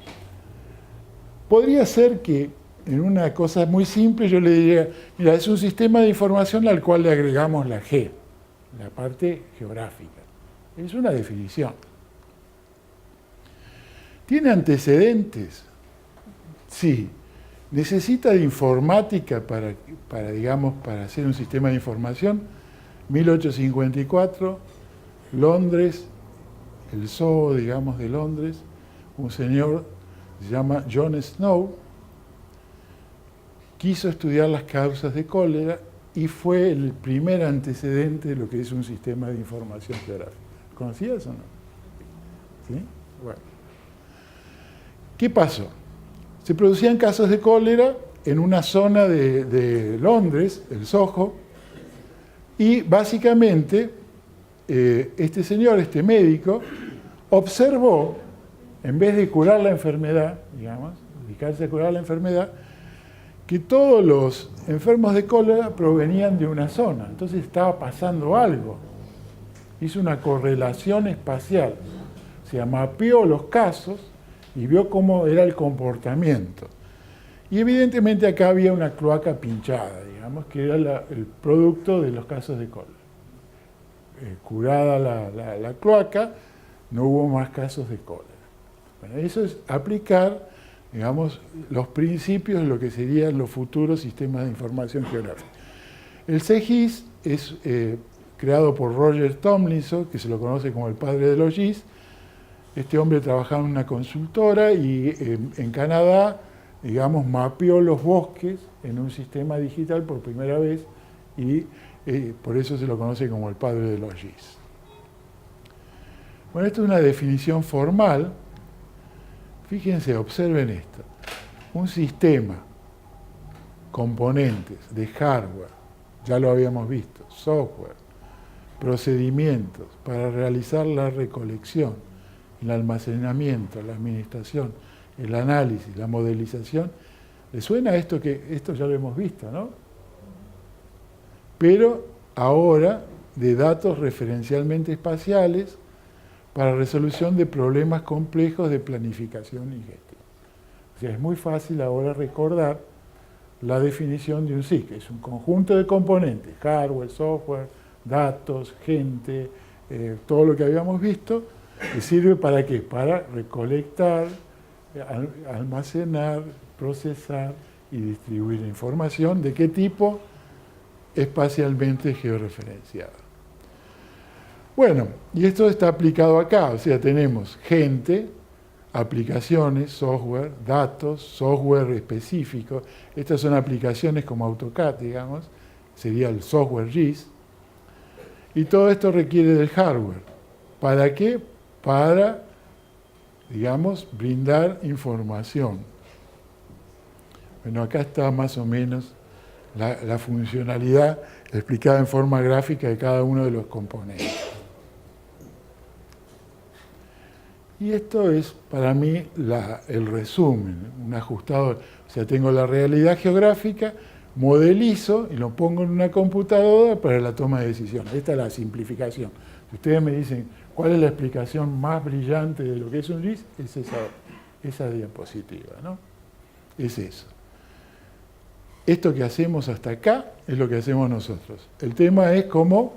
Podría ser que en una cosa muy simple yo le diría, mira, es un sistema de información al cual le agregamos la G, la parte geográfica. Es una definición. ¿Tiene antecedentes? Sí. ¿Necesita de informática para hacer un sistema de información? 1854, Londres, el zoo, digamos, de Londres, un señor se llama John Snow, quiso estudiar las causas de cólera y fue el primer antecedente de lo que es un sistema de información geográfica. ¿Conocías o no? ¿Sí? Bueno. ¿Qué pasó? Se producían casos de cólera en una zona de Londres, el Soho, y básicamente este señor, este médico, observó, en vez de curar la enfermedad, digamos, dedicarse a curar la enfermedad, que todos los enfermos de cólera provenían de una zona. Entonces estaba pasando algo. Hizo una correlación espacial. Se mapeó los casos y vio cómo era el comportamiento. Y evidentemente acá había una cloaca pinchada, digamos, que era el producto de los casos de cólera. Curada la cloaca, no hubo más casos de cólera. Bueno, eso es aplicar, digamos, los principios de lo que serían los futuros sistemas de información geográfica. El CGIS es creado por Roger Tomlinson, que se lo conoce como el padre de los GIS. Este hombre trabajaba en una consultora y en Canadá, digamos, mapeó los bosques en un sistema digital por primera vez y por eso se lo conoce como el padre de los GIS. Bueno, esto es una definición formal. Fíjense, observen esto. Un sistema, componentes de hardware, ya lo habíamos visto, software, procedimientos para realizar la recolección el almacenamiento, la administración, el análisis, la modelización. ¿Le suena esto que esto ya lo hemos visto, no? Pero ahora de datos referencialmente espaciales para resolución de problemas complejos de planificación y gestión. O sea, es muy fácil ahora recordar la definición de un SIC. Es un conjunto de componentes, hardware, software, datos, gente, todo lo que habíamos visto, que sirve para ¿qué? Para recolectar, almacenar, procesar y distribuir información. ¿De qué tipo? Espacialmente georreferenciada. Bueno, y esto está aplicado acá, o sea, tenemos gente, aplicaciones, software, datos, software específico. Estas son aplicaciones como AutoCAD, digamos, sería el software GIS. Y todo esto requiere del hardware. ¿Para qué? Para, digamos, brindar información. Bueno, acá está más o menos la funcionalidad explicada en forma gráfica de cada uno de los componentes. Y esto es para mí el resumen, un ajustador. O sea, tengo la realidad geográfica, modelizo y lo pongo en una computadora para la toma de decisiones. Esta es la simplificación. Si ustedes me dicen cuál es la explicación más brillante de lo que es un GIS, es esa diapositiva, ¿no? Es eso. Esto que hacemos hasta acá es lo que hacemos nosotros. El tema es cómo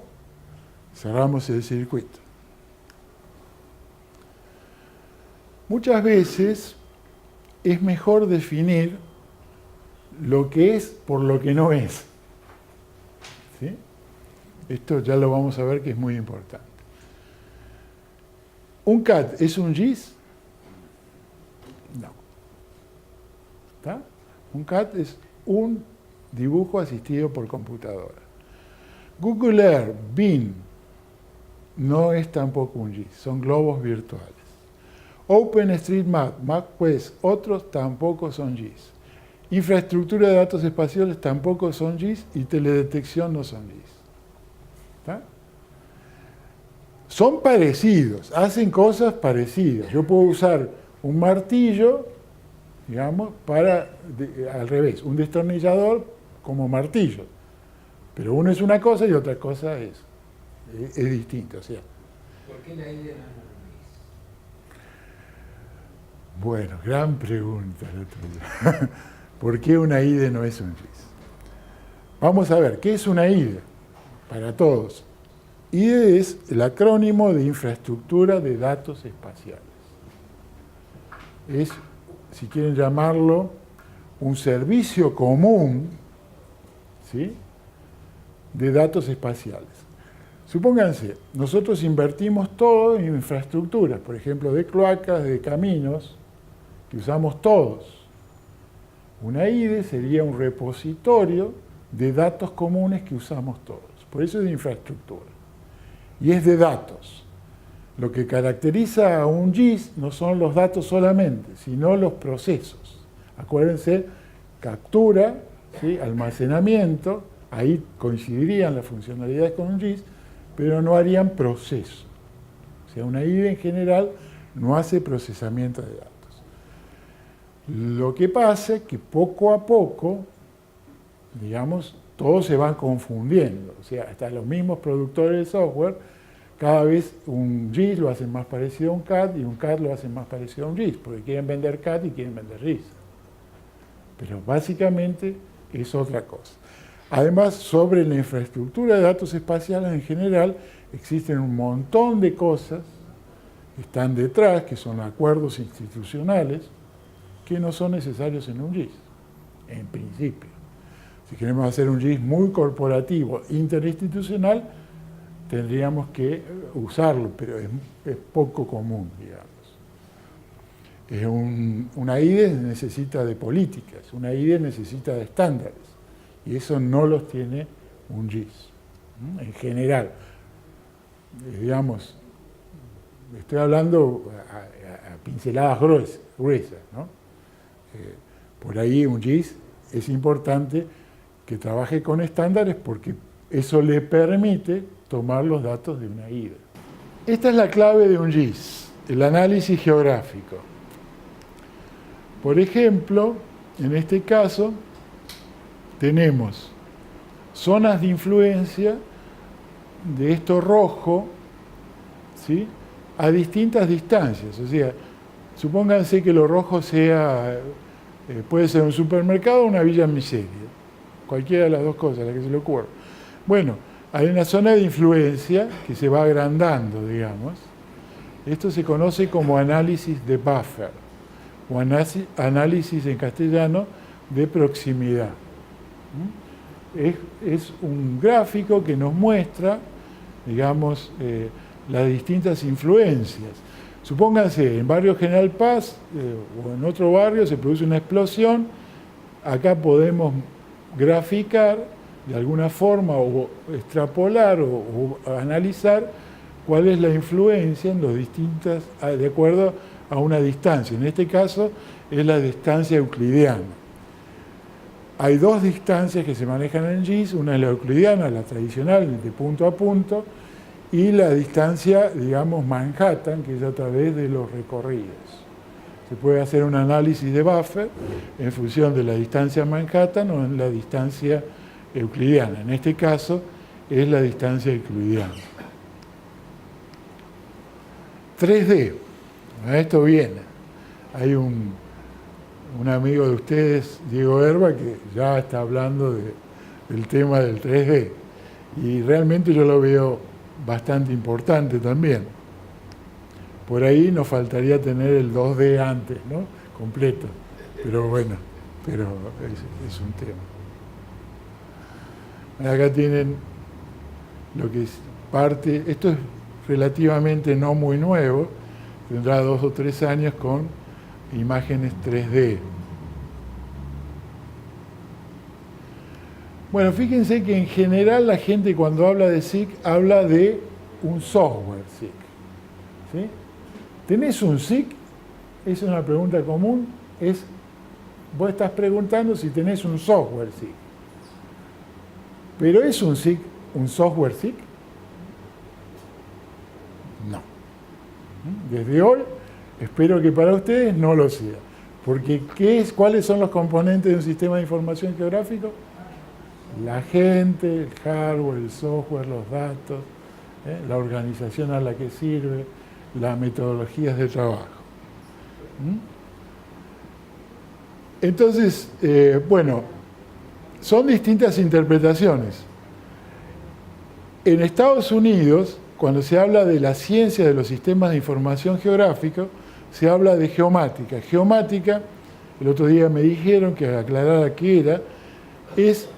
cerramos el circuito. Muchas veces es mejor definir lo que es por lo que no es. ¿Sí? Esto ya lo vamos a ver que es muy importante. ¿Un CAD es un GIS? No. ¿Está? Un CAD es un dibujo asistido por computadora. Google Earth, Bing, no es tampoco un GIS, son globos virtuales. OpenStreetMap, MapQuest, otros tampoco son GIS. Infraestructura de datos espaciales tampoco son GIS y teledetección no son GIS. ¿Está? Son parecidos, hacen cosas parecidas. Yo puedo usar un martillo, digamos, al revés, un destornillador como martillo. Pero uno es una cosa y otra cosa es distinto. O sea. ¿Por qué la IDE no es un Bueno, gran pregunta la tuya. ¿Por qué una IDE no es un GIS? Vamos a ver, ¿qué es una IDE? Para todos. IDE es el acrónimo de Infraestructura de Datos Espaciales. Es, si quieren llamarlo, un servicio común, ¿sí?, de datos espaciales. Supónganse, nosotros invertimos todo en infraestructuras, por ejemplo, de cloacas, de caminos, que usamos todos. Una IDE sería un repositorio de datos comunes que usamos todos. Por eso es de infraestructura. Y es de datos. Lo que caracteriza a un GIS no son los datos solamente, sino los procesos. Acuérdense, captura, ¿sí?, almacenamiento, ahí coincidirían las funcionalidades con un GIS, pero no harían proceso. O sea, una IDE en general no hace procesamiento de datos. Lo que pasa es que poco a poco, digamos, todos se van confundiendo. O sea, hasta los mismos productores de software, cada vez un GIS lo hacen más parecido a un CAD y un CAD lo hacen más parecido a un GIS, porque quieren vender CAD y quieren vender GIS. Pero básicamente es otra cosa. Además, sobre la infraestructura de datos espaciales en general, existen un montón de cosas que están detrás, que son acuerdos institucionales, que no son necesarios en un GIS, en principio. Si queremos hacer un GIS muy corporativo, interinstitucional, tendríamos que usarlo, pero es poco común, digamos. Una IDE necesita de políticas, una IDE necesita de estándares, y eso no los tiene un GIS, en general. Digamos, estoy hablando a pinceladas gruesas, ¿no? Por ahí un GIS es importante que trabaje con estándares porque eso le permite tomar los datos de una IDE. Esta es la clave de un GIS. el análisis geográfico. Por ejemplo, en este caso, tenemos zonas de influencia de esto rojo, ¿sí?, a distintas distancias. O sea, supónganse que lo rojo sea, puede ser un supermercado o una villa miseria, cualquiera de las dos cosas, la que se le ocurra. Bueno, hay una zona de influencia que se va agrandando, digamos. Esto se conoce como análisis de buffer, o análisis en castellano de proximidad. Es un gráfico que nos muestra, digamos, las distintas influencias. Supónganse, en barrio General Paz o en otro barrio se produce una explosión. Acá podemos graficar de alguna forma o extrapolar o analizar cuál es la influencia en los distintas, de acuerdo a una distancia. En este caso es la distancia euclidiana. Hay dos distancias que se manejan en GIS, una es la euclidiana, la tradicional, de punto a punto, y la distancia, digamos, Manhattan, que es a través de los recorridos. Se puede hacer un análisis de buffer en función de la distancia Manhattan o en la distancia euclidiana. En este caso es la distancia euclidiana. 3D. A esto viene. Hay un amigo de ustedes, Diego Herba, que ya está hablando del tema del 3D. Y realmente yo lo veo bastante importante también. Por ahí nos faltaría tener el 2D antes, ¿no?, completo. Pero bueno, es un tema. Acá tienen lo que es parte, esto es relativamente no muy nuevo, tendrá 2 o 3 años con imágenes 3D. Bueno, fíjense que en general la gente cuando habla de SIC habla de un software SIC. ¿Sí? ¿Tenés un SIC? Es una pregunta común. Vos estás preguntando si tenés un software SIC. ¿Pero es un SIC un software SIC? No. Desde hoy espero que para ustedes no lo sea. Porque ¿cuáles son los componentes de un sistema de información geográfico? La gente, el hardware, el software, los datos, la organización a la que sirve, las metodologías de trabajo. Entonces, bueno, son distintas interpretaciones. En Estados Unidos, cuando se habla de la ciencia de los sistemas de información geográfico, se habla de geomática. Geomática, el otro día me dijeron que aclarara qué era, es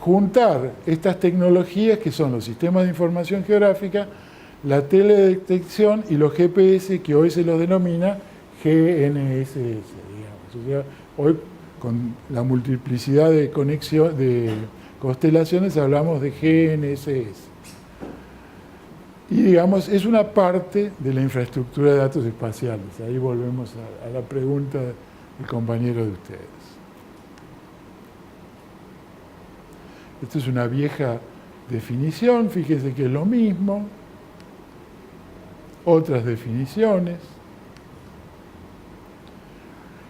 juntar estas tecnologías que son los sistemas de información geográfica, la teledetección y los GPS, que hoy se los denomina GNSS, digamos. O sea, hoy con la multiplicidad de constelaciones hablamos de GNSS. Y digamos, es una parte de la infraestructura de datos espaciales. Ahí volvemos a la pregunta del compañero de ustedes. Esta es una vieja definición, fíjense que es lo mismo. Otras definiciones.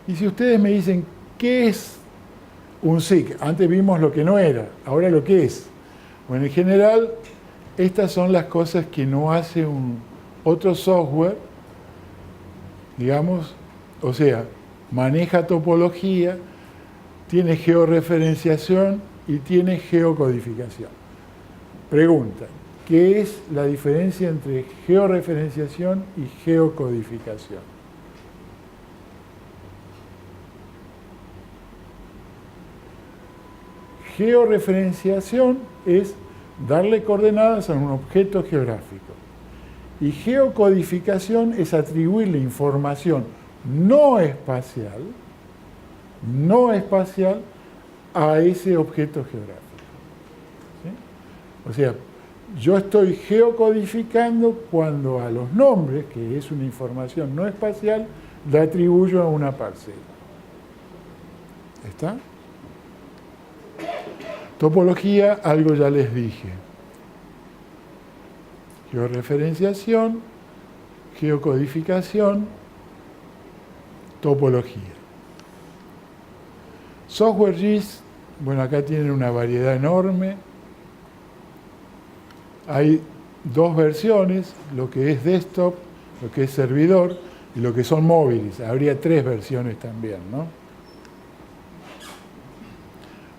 Y si ustedes me dicen, ¿qué es un SIC? Antes vimos lo que no era, ahora lo que es. Bueno, en general, estas son las cosas que no hace otro software, digamos, o sea, maneja topología, tiene georreferenciación y tiene geocodificación. Pregunta, ¿qué es la diferencia entre georreferenciación y geocodificación? Georreferenciación es darle coordenadas a un objeto geográfico. Y geocodificación es atribuirle información no espacial a ese objeto geográfico. ¿Sí? O sea, yo estoy geocodificando cuando a los nombres, que es una información no espacial, le atribuyo a una parcela. ¿Está? Topología, algo ya les dije. Georreferenciación, geocodificación, topología. Software JIS, bueno, acá tienen una variedad enorme. Hay dos versiones, lo que es desktop, lo que es servidor y lo que son móviles. Habría tres versiones también, ¿no?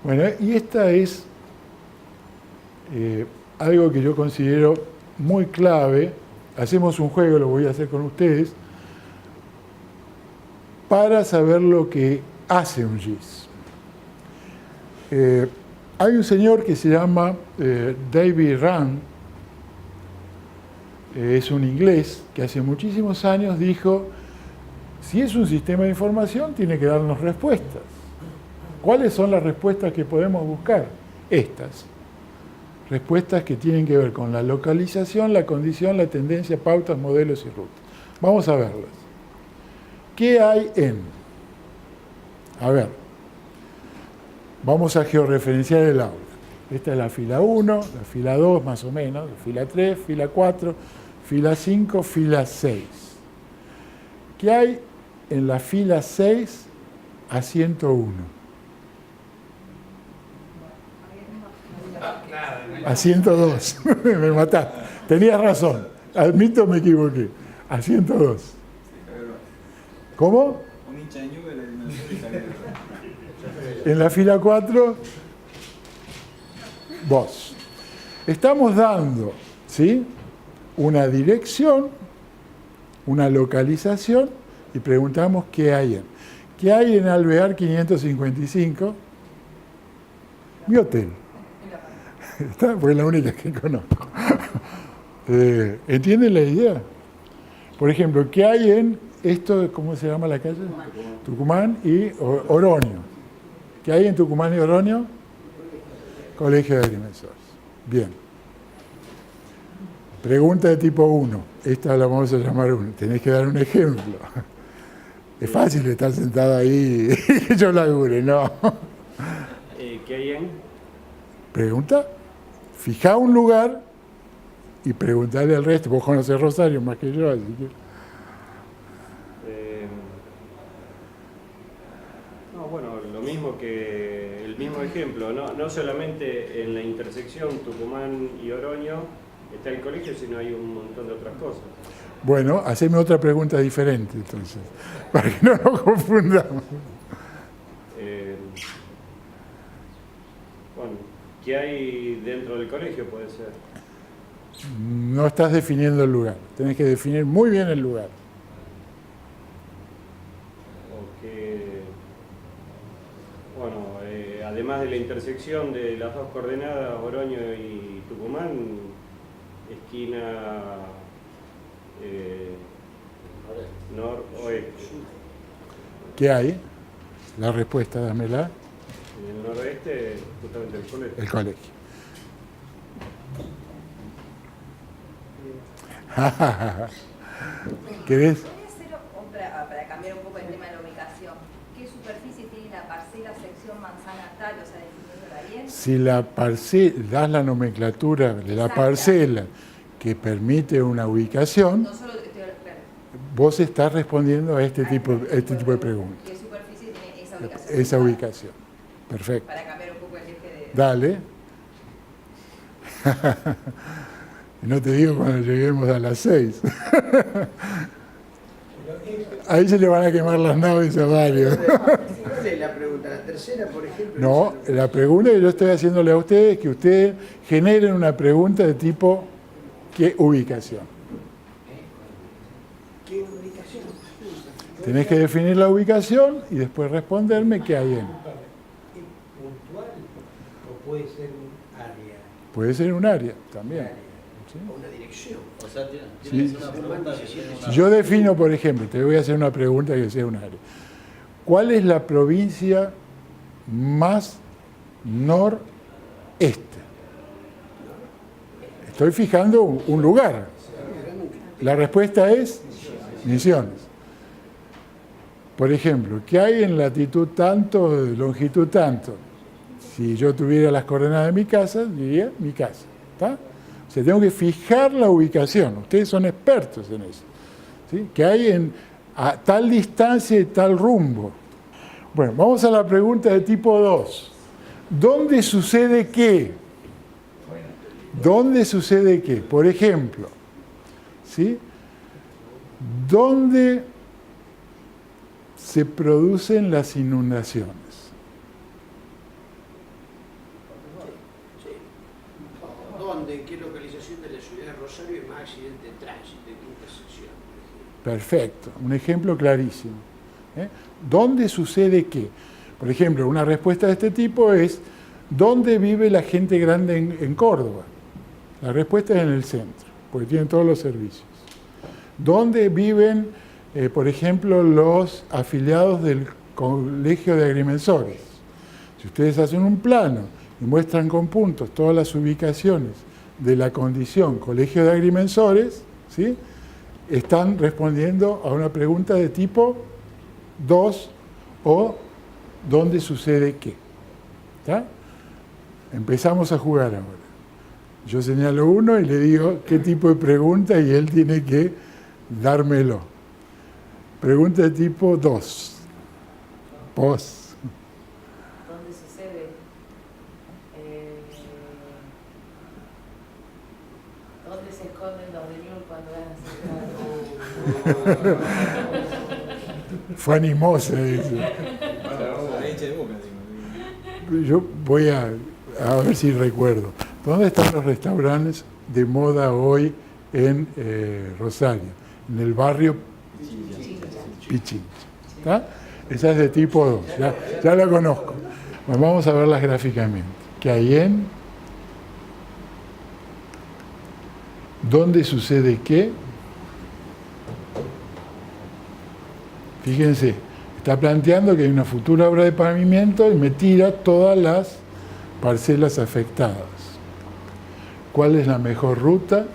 Bueno, y esta es algo que yo considero muy clave. Hacemos un juego, lo voy a hacer con ustedes, para saber lo que hace un JIS. Hay un señor que se llama David Rand, es un inglés que hace muchísimos años dijo, si es un sistema de información tiene que darnos respuestas. ¿Cuáles son las respuestas que podemos buscar? Estas. Respuestas que tienen que ver con la localización, la condición, la tendencia, pautas, modelos y rutas. Vamos a verlas. ¿Qué hay en? A ver, vamos a georreferenciar el aula. Esta es la fila 1, la fila 2 más o menos, la fila 3, fila 4, fila 5, fila 6. ¿Qué hay en la fila 6 a 101? A 102. Me mataste. Tenías razón. Admito, me equivoqué. A 102. ¿Cómo? En la fila 4, vos. Estamos dando, ¿sí?, una dirección, una localización, y preguntamos qué hay en. ¿Qué hay en Alvear 555? Mi hotel. Porque es la única que conozco. ¿Entienden la idea? Por ejemplo, ¿qué hay en esto? ¿Cómo se llama la calle? Tucumán y Oroño. ¿Qué hay en Tucumán y Oroño? Colegio de Agrimensores. Bien. Pregunta de tipo 1. Esta la vamos a llamar 1. Tenés que dar un ejemplo. Es fácil estar sentado ahí y que yo labure, ¿no? ¿Qué hay en? Pregunta. Fijá un lugar y preguntarle al resto. Vos conocés Rosario más que yo, así que... No, bueno, lo mismo que el mismo ejemplo, no solamente en la intersección Tucumán y Oroño está el colegio, sino hay un montón de otras cosas. Bueno, haceme otra pregunta diferente, entonces, para que no nos confundamos. Bueno, ¿qué hay dentro del colegio? Puede ser. No estás definiendo el lugar. Tenés que definir muy bien el lugar. Bueno, además de la intersección de las dos coordenadas, Oroño y Tucumán, esquina noroeste. ¿Qué hay? La respuesta, dámela. En el noroeste, justamente el colegio. El colegio. ¿Querés? Para cambiar un poco el tema de la ubicación, ¿qué superficie tiene la parcela sección manzana tal? O sea, definiéndola bien. Si la parcela, das la nomenclatura de la parcela que permite una ubicación, No solo vos estás respondiendo a este tipo de preguntas. ¿Qué superficie tiene esa ubicación? Esa ubicación. Perfecto. Para cambiar un poco el eje de... Dale. No te digo cuando lleguemos a las 6. Ahí se le van a quemar las naves a varios. ¿Cuál es la pregunta? ¿La tercera, por ejemplo? No, la pregunta que yo estoy haciéndole a ustedes es que ustedes generen una pregunta de tipo ¿qué ubicación? ¿Qué ubicación? Tenés que definir la ubicación y después responderme qué hay en. ¿Es puntual o puede ser un área? Puede ser un área también. ¿Sí? O una dirección. O sea, Sí. tienes una pregunta que tiene una... Si yo defino, por ejemplo, te voy a hacer una pregunta que sea un área. ¿Cuál es la provincia más noreste? Estoy fijando un lugar. La respuesta es Misiones. Por ejemplo, ¿qué hay en latitud tanto, longitud tanto? Si yo tuviera las coordenadas de mi casa, diría mi casa. ¿Está? O sea, tengo que fijar la ubicación. Ustedes son expertos en eso. ¿sí? Que hay a tal distancia y tal rumbo. Bueno, vamos a la pregunta de tipo 2. ¿Dónde sucede qué? ¿Dónde sucede qué? Por ejemplo, ¿sí? ¿Dónde se producen las inundaciones? ¿Dónde? ¿En qué localización de la ciudad de Rosario hay más accidentes de tránsito? ¿En qué intersección? Perfecto, un ejemplo clarísimo. ¿Dónde sucede qué? Por ejemplo, una respuesta de este tipo es ¿dónde vive la gente grande en Córdoba? La respuesta es en el centro, porque tienen todos los servicios. ¿Dónde viven, por ejemplo, los afiliados del Colegio de Agrimensores? Si ustedes hacen un plano y muestran con puntos todas las ubicaciones de la condición Colegio de Agrimensores, ¿sí? Están respondiendo a una pregunta de tipo 2 o ¿dónde sucede qué? ¿Está? Empezamos a jugar ahora. Yo señalo uno y le digo qué tipo de pregunta y él tiene que dármelo. Pregunta de tipo 2. Pos. ¿Dónde sucede? ¿Dónde se esconden los de Newell cuando van a hacer Fue animosa, dice. Yo voy a ver si recuerdo. ¿Dónde están los restaurantes de moda hoy en Rosario? En el barrio Pichincha. ¿Está? Esa es de tipo 2, ya la conozco. Bueno, vamos a verlas gráficamente. ¿Qué hay en? ¿Dónde sucede qué? Fíjense, está planteando que hay una futura obra de pavimento y me tira todas las parcelas afectadas. ¿Cuál es la mejor ruta?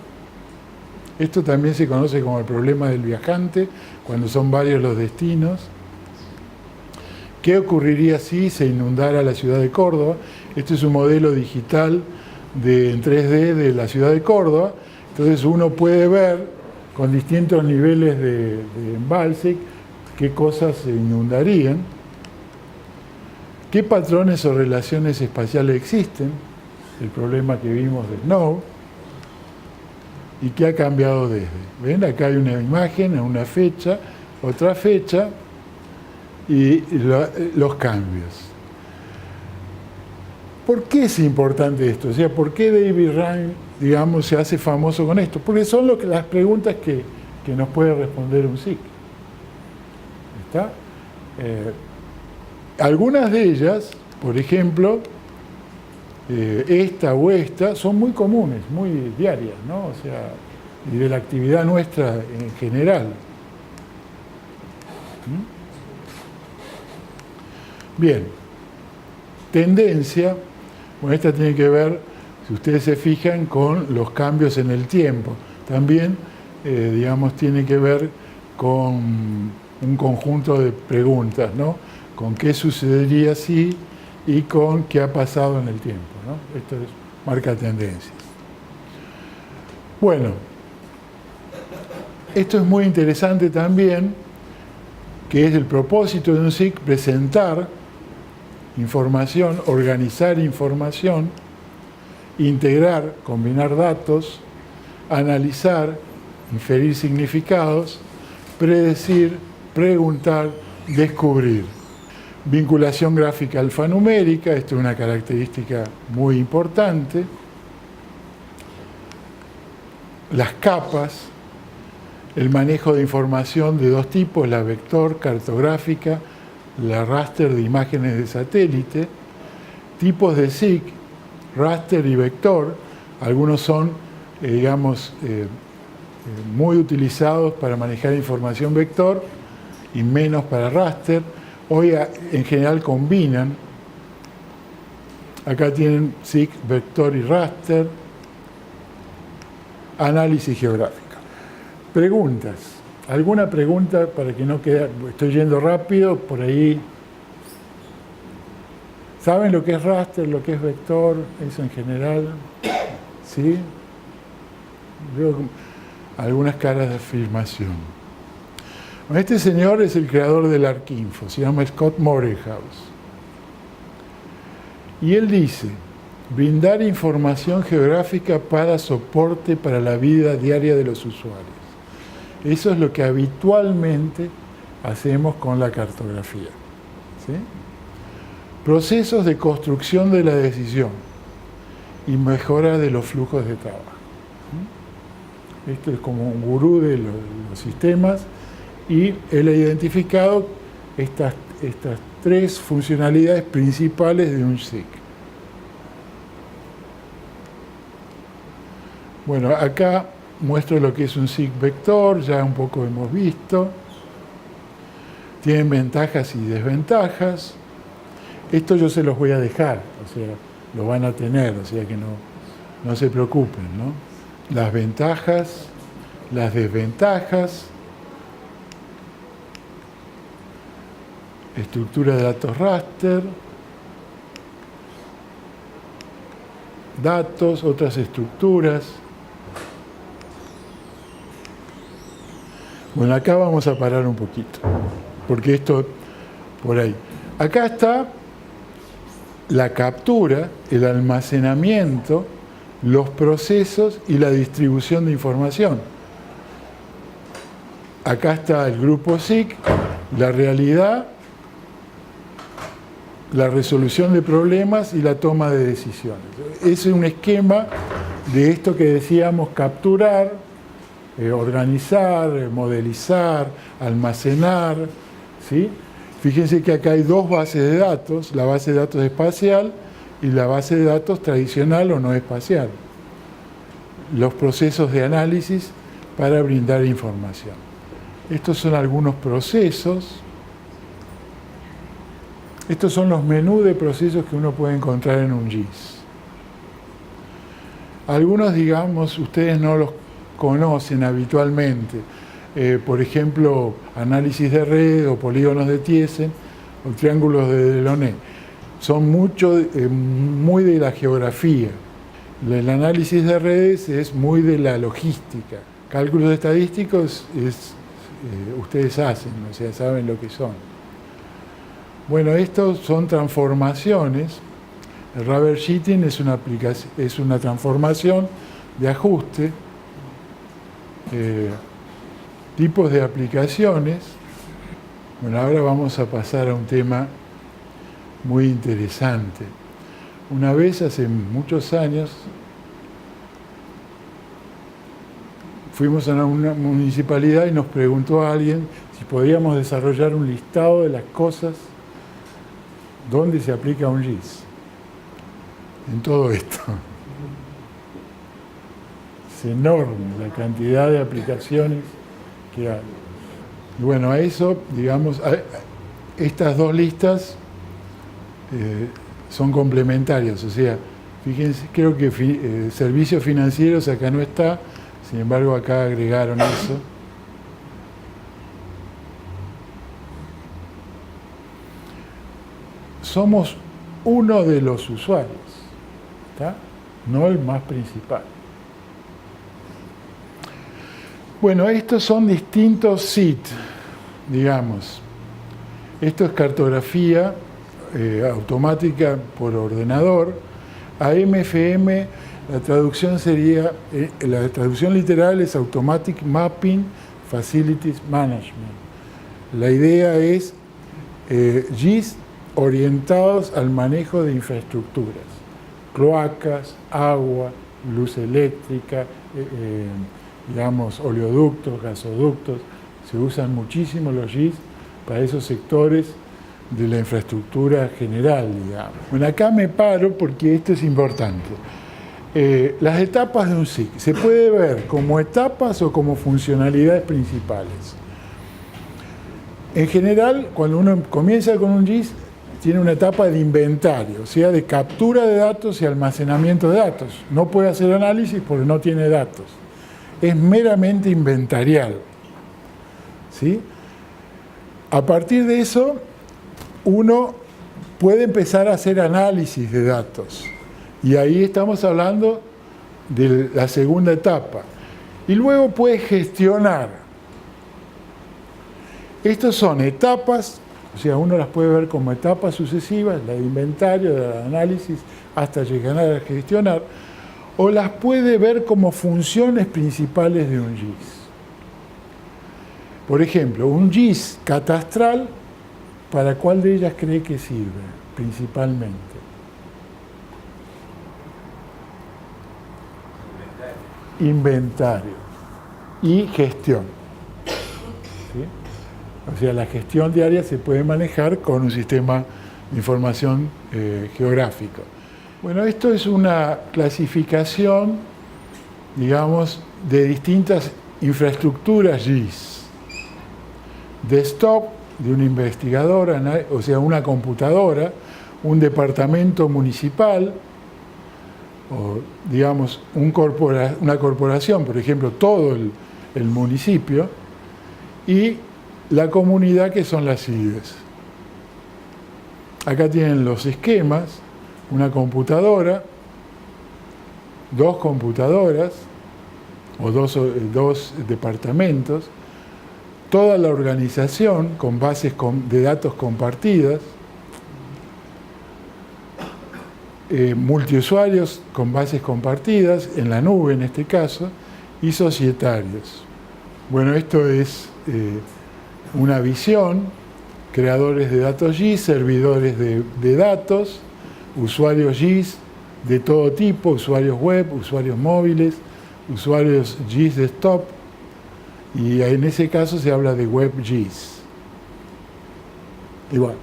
Esto también se conoce como el problema del viajante, cuando son varios los destinos. ¿Qué ocurriría si se inundara la ciudad de Córdoba? Este es un modelo digital en 3D de la ciudad de Córdoba. Entonces uno puede ver con distintos niveles de embalse qué cosas se inundarían, qué patrones o relaciones espaciales existen, el problema que vimos de Snow, y qué ha cambiado desde. ¿Ven? Acá hay una imagen, una fecha, otra fecha, y los cambios. ¿Por qué es importante esto? O sea, ¿por qué David Ryan, digamos, se hace famoso con esto? Porque son las preguntas que nos puede responder un SIC. ¿Está? Algunas de ellas, por ejemplo, esta o esta, son muy comunes, muy diarias, ¿no? O sea, y de la actividad nuestra en general. Bien, tendencia, bueno, esta tiene que ver, si ustedes se fijan, con los cambios en el tiempo. También, digamos, tiene que ver con un conjunto de preguntas, ¿no? Con qué sucedería si y con qué ha pasado en el tiempo, ¿no? Esto marca tendencias. Bueno, esto es muy interesante también, que es el propósito de un SIC, presentar información, organizar información, integrar, combinar datos, analizar, inferir significados, predecir, preguntar, descubrir. Vinculación gráfica alfanumérica, esto es una característica muy importante. Las capas, el manejo de información de dos tipos, la vector cartográfica, la raster de imágenes de satélite, tipos de SIC, raster y vector. Algunos son, digamos, muy utilizados para manejar información vector y menos para raster. Hoy en general combinan. Acá tienen SIC, vector y raster. Análisis geográfico. Preguntas. ¿Alguna pregunta para que no quede? Estoy yendo rápido, por ahí. ¿Saben lo que es raster, lo que es vector? Eso en general. ¿Sí? Veo algunas caras de afirmación. Este señor es el creador del ArcInfo, se llama Scott Morehouse. Y él dice, brindar información geográfica para soporte para la vida diaria de los usuarios. Eso es lo que habitualmente hacemos con la cartografía. ¿Sí? Procesos de construcción de la decisión y mejora de los flujos de trabajo. ¿Sí? Esto es como un gurú de los sistemas y él ha identificado estas tres funcionalidades principales de un SIG. Bueno, acá muestro lo que es un SIG vector, ya un poco hemos visto. Tienen ventajas y desventajas. Esto yo se los voy a dejar, o sea, lo van a tener, o sea que no se preocupen, ¿no? Las ventajas, las desventajas, estructura de datos raster, datos, otras estructuras. Bueno, acá vamos a parar un poquito, porque esto, por ahí. Acá está la captura, el almacenamiento, los procesos y la distribución de información. Acá está el grupo SIG, la realidad, la resolución de problemas y la toma de decisiones. Es un esquema de esto que decíamos capturar, organizar, modelizar, almacenar, ¿sí? Fíjense que acá hay dos bases de datos, la base de datos espacial y la base de datos tradicional o no espacial. Los procesos de análisis para brindar información. Estos son algunos procesos. Estos son los menús de procesos que uno puede encontrar en un GIS. Algunos, digamos, ustedes no los conocen habitualmente. Por ejemplo, análisis de red o polígonos de Thiessen o triángulos de Delaunay. Son muy de la geografía. El análisis de redes es muy de la logística. Cálculos estadísticos ustedes hacen, o sea, saben lo que son. Bueno, estos son transformaciones. El rubber sheeting es una transformación de ajuste. Tipos de aplicaciones. Bueno, ahora vamos a pasar a un tema muy interesante. Una vez, hace muchos años, fuimos a una municipalidad y nos preguntó a alguien si podíamos desarrollar un listado de las cosas donde se aplica un GIS. En todo esto. Es enorme la cantidad de aplicaciones que hay. Y bueno, a eso, digamos, estas dos listas son complementarias. O sea, fíjense, creo que servicios financieros acá no está, sin embargo acá agregaron eso. Somos uno de los usuarios, ¿está? No el más principal. Bueno, estos son distintos SIT, digamos. Esto es cartografía automática por ordenador. AMFM, la traducción sería, la traducción literal es Automatic Mapping Facilities Management. La idea es GIS orientados al manejo de infraestructuras, cloacas, agua, luz eléctrica, digamos, oleoductos, gasoductos. Se usan muchísimo los GIS para esos sectores de la infraestructura general, digamos. Bueno, acá me paro porque esto es importante. Las etapas de un SIG se puede ver como etapas o como funcionalidades principales. En general, cuando uno comienza con un GIS, tiene una etapa de inventario, o sea, de captura de datos y almacenamiento de datos. No puede hacer análisis porque no tiene datos. Es meramente inventarial. ¿Sí? A partir de eso, uno puede empezar a hacer análisis de datos. Y ahí estamos hablando de la segunda etapa. Y luego puede gestionar. Estos son etapas, o sea, uno las puede ver como etapas sucesivas, la de inventario, del análisis, hasta llegar a gestionar, o las puede ver como funciones principales de un GIS. Por ejemplo, un GIS catastral, ¿para cuál de ellas cree que sirve principalmente? Inventario y gestión. ¿Sí? O sea, la gestión diaria se puede manejar con un sistema de información geográfico. Bueno, esto es una clasificación, digamos, de distintas infraestructuras GIS. Desktop, de un investigador, o sea, una computadora, un departamento municipal, o digamos, una corporación, por ejemplo, todo el municipio, y la comunidad, que son las IDES. Acá tienen los esquemas, una computadora, dos computadoras, o dos departamentos, toda la organización con bases de datos compartidas, multiusuarios con bases compartidas, en la nube en este caso, y societarios. Bueno, esto es una visión, creadores de datos GIS, servidores de datos, usuarios GIS de todo tipo, usuarios web, usuarios móviles, usuarios GIS desktop, y en ese caso se habla de web GIS. Igual,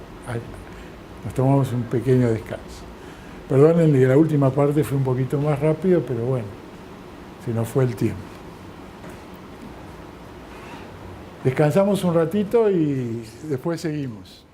nos tomamos un pequeño descanso. Perdonen que la última parte fue un poquito más rápido, pero bueno, se nos fue el tiempo. Descansamos un ratito y después seguimos.